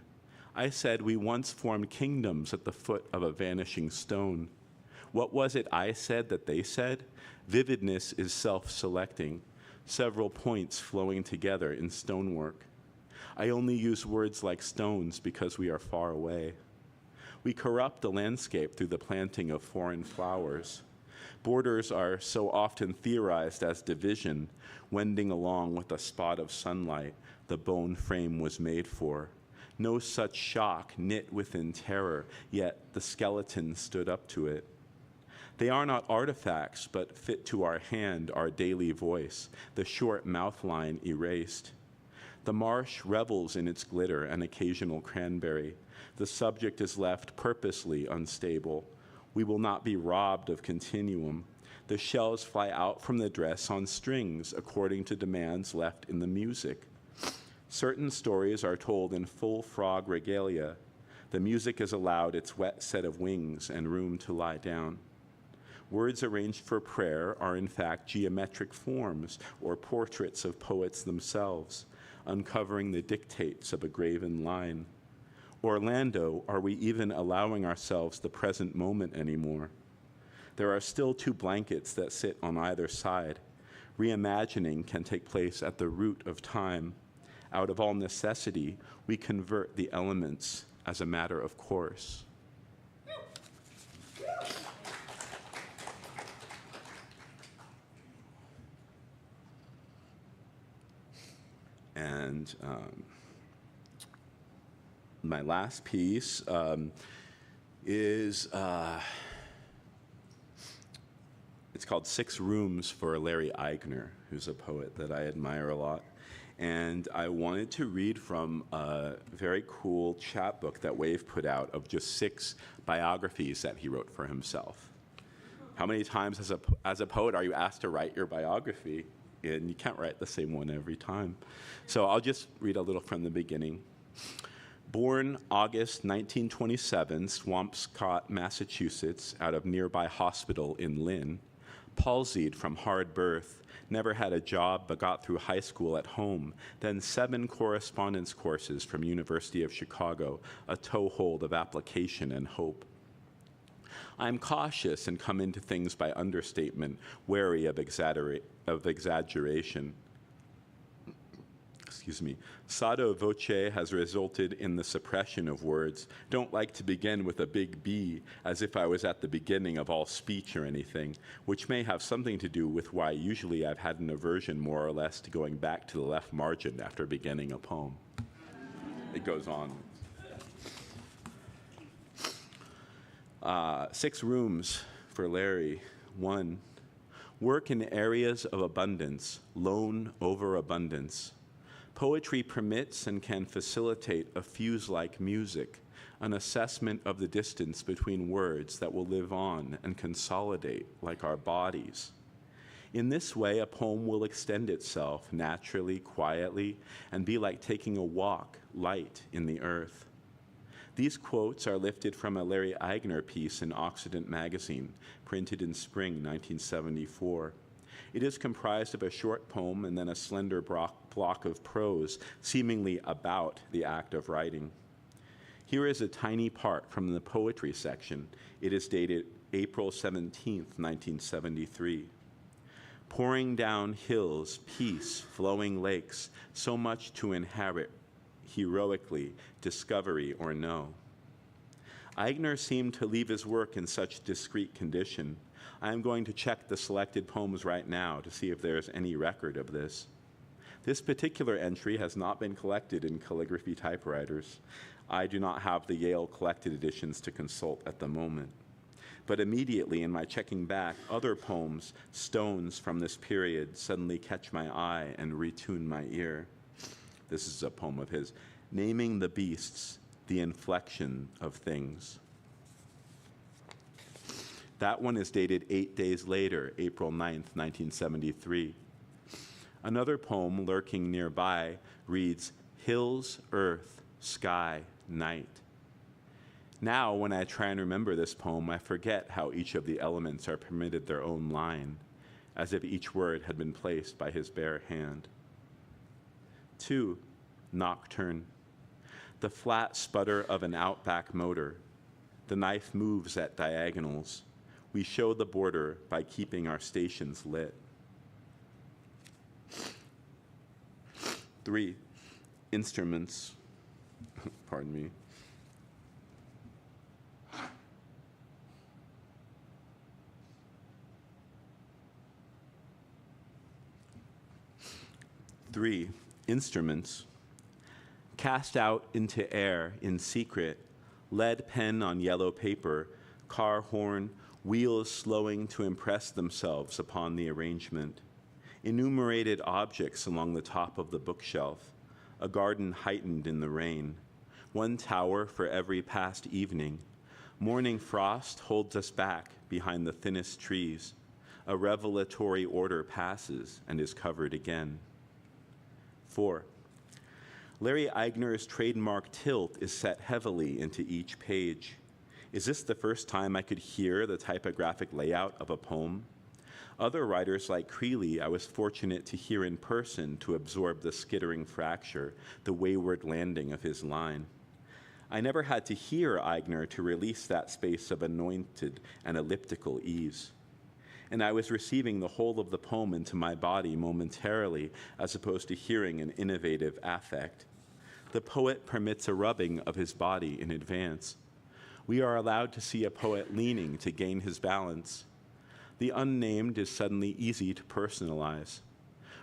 I said we once formed kingdoms at the foot of a vanishing stone. What was it I said that they said? Vividness is self-selecting, several points flowing together in stonework. I only use words like stones because we are far away. We corrupt the landscape through the planting of foreign flowers. Borders are so often theorized as division, wending along with a spot of sunlight the bone frame was made for. No such shock knit within terror, yet the skeleton stood up to it. They are not artifacts, but fit to our hand, our daily voice, the short mouth line erased. The marsh revels in its glitter and occasional cranberry. The subject is left purposely unstable. We will not be robbed of continuum. The shells fly out from the dress on strings according to demands left in the music. Certain stories are told in full frog regalia. The music is allowed its wet set of wings and room to lie down. Words arranged for prayer are in fact geometric forms or portraits of poets themselves, uncovering the dictates of a graven line. Orlando, are we even allowing ourselves the present moment anymore? There are still two blankets that sit on either side. Reimagining can take place at the root of time. Out of all necessity, we convert the elements as a matter of course. And my last piece is, it's called 6 Rooms for Larry Eigner, who's a poet that I admire a lot. And I wanted to read from a very cool chapbook that Wave put out of just 6 biographies that he wrote for himself. How many times as a poet are you asked to write your biography? And you can't write the same one every time. So I'll just read a little from the beginning. Born August 1927, Swampscott, Massachusetts, out of nearby hospital in Lynn. Palsied from hard birth, never had a job but got through high school at home, then 7 correspondence courses from University of Chicago, a toehold of application and hope. I'm cautious and come into things by understatement, wary of exaggeration. Excuse me. Sotto voce has resulted in the suppression of words. Don't like to begin with a big B, as if I was at the beginning of all speech or anything, which may have something to do with why usually I've had an aversion more or less to going back to the left margin after beginning a poem. It goes on. 6 rooms for Larry. 1, work in areas of abundance, lone overabundance. Poetry permits and can facilitate a fuse-like music, an assessment of the distance between words that will live on and consolidate like our bodies. In this way, a poem will extend itself naturally, quietly, and be like taking a walk light in the earth. These quotes are lifted from a Larry Eigner piece in Occident magazine, printed in spring 1974. It is comprised of a short poem and then a slender block of prose, seemingly about the act of writing. Here is a tiny part from the poetry section. It is dated April 17, 1973. Pouring down hills, peace, flowing lakes, so much to inherit, heroically, discovery or no. Eigner seemed to leave his work in such discreet condition. I am going to check the selected poems right now to see if there's any record of this. This particular entry has not been collected in calligraphy typewriters. I do not have the Yale collected editions to consult at the moment. But immediately in my checking back, other poems, stones from this period, suddenly catch my eye and retune my ear. This is a poem of his, Naming the Beasts, the Inflection of Things. That one is dated 8 days later, April 9th, 1973. Another poem lurking nearby reads, Hills, Earth, Sky, Night. Now, when I try and remember this poem, I forget how each of the elements are permitted their own line, as if each word had been placed by his bare hand. 2, Nocturne. The flat sputter of an Outback motor. The knife moves at diagonals. We show the border by keeping our stations lit. 3, Instruments. Pardon me. Three, instruments. Cast out into air in secret, lead pen on yellow paper, car horn, wheels slowing to impress themselves upon the arrangement. Enumerated objects along the top of the bookshelf, a garden heightened in the rain, one tower for every past evening. Morning frost holds us back behind the thinnest trees. A revelatory order passes and is covered again. 4. Larry Eigner's trademark tilt is set heavily into each page. Is this the first time I could hear the typographic layout of a poem? Other writers like Creeley I was fortunate to hear in person to absorb the skittering fracture, the wayward landing of his line. I never had to hear Eigner to release that space of anointed and elliptical ease. And I was receiving the whole of the poem into my body momentarily, as opposed to hearing an innovative affect. The poet permits a rubbing of his body in advance. We are allowed to see a poet leaning to gain his balance. The unnamed is suddenly easy to personalize.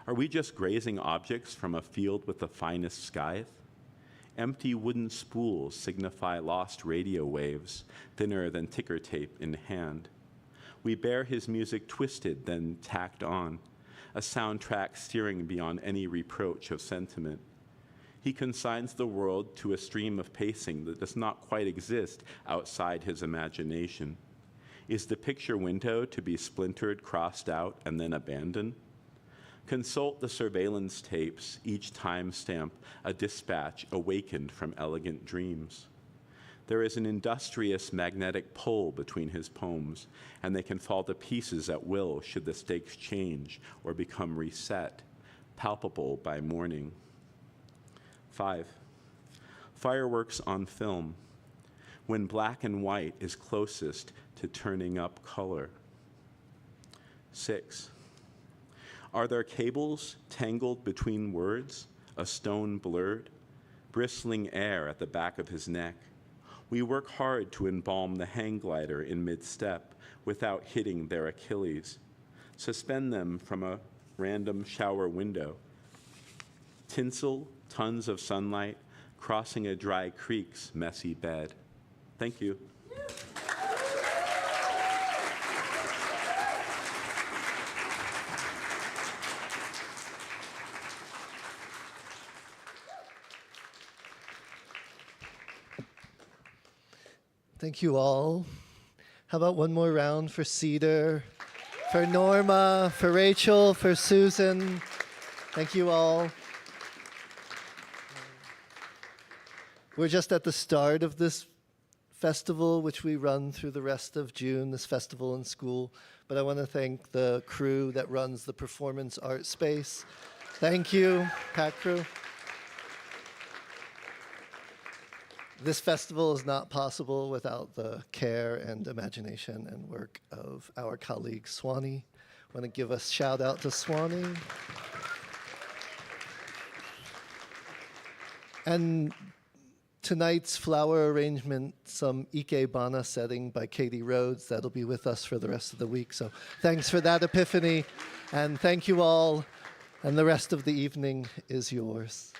Are we just grazing objects from a field with the finest scythe? Empty wooden spools signify lost radio waves, thinner than ticker tape in hand. We bear his music twisted, then tacked on, a soundtrack steering beyond any reproach of sentiment. He consigns the world to a stream of pacing that does not quite exist outside his imagination. Is the picture window to be splintered, crossed out, and then abandoned? Consult the surveillance tapes, each timestamp a dispatch awakened from elegant dreams. There is an industrious magnetic pull between his poems, and they can fall to pieces at will should the stakes change or become reset, palpable by morning. 5. Fireworks on film, when black and white is closest to turning up color. 6. Are there cables tangled between words, a stone blurred, bristling air at the back of his neck? We work hard to embalm the hang glider in mid-step without hitting their Achilles. Suspend them from a random shower window. Tinsel, tons of sunlight, crossing a dry creek's messy bed. Thank you. Thank you all. How about one more round for Cedar, for Norma, for Rachel, for Susan. Thank you all. We're just at the start of this festival, which we run through the rest of June, this festival in school. But I want to thank the crew that runs the performance art space. Thank you, PAC crew. This festival is not possible without the care and imagination and work of our colleague Swanee. I want to give a shout out to Swanee. And tonight's flower arrangement, some Ikebana setting by Katie Rhodes, that'll be with us for the rest of the week. So thanks for that epiphany, and thank you all, and the rest of the evening is yours.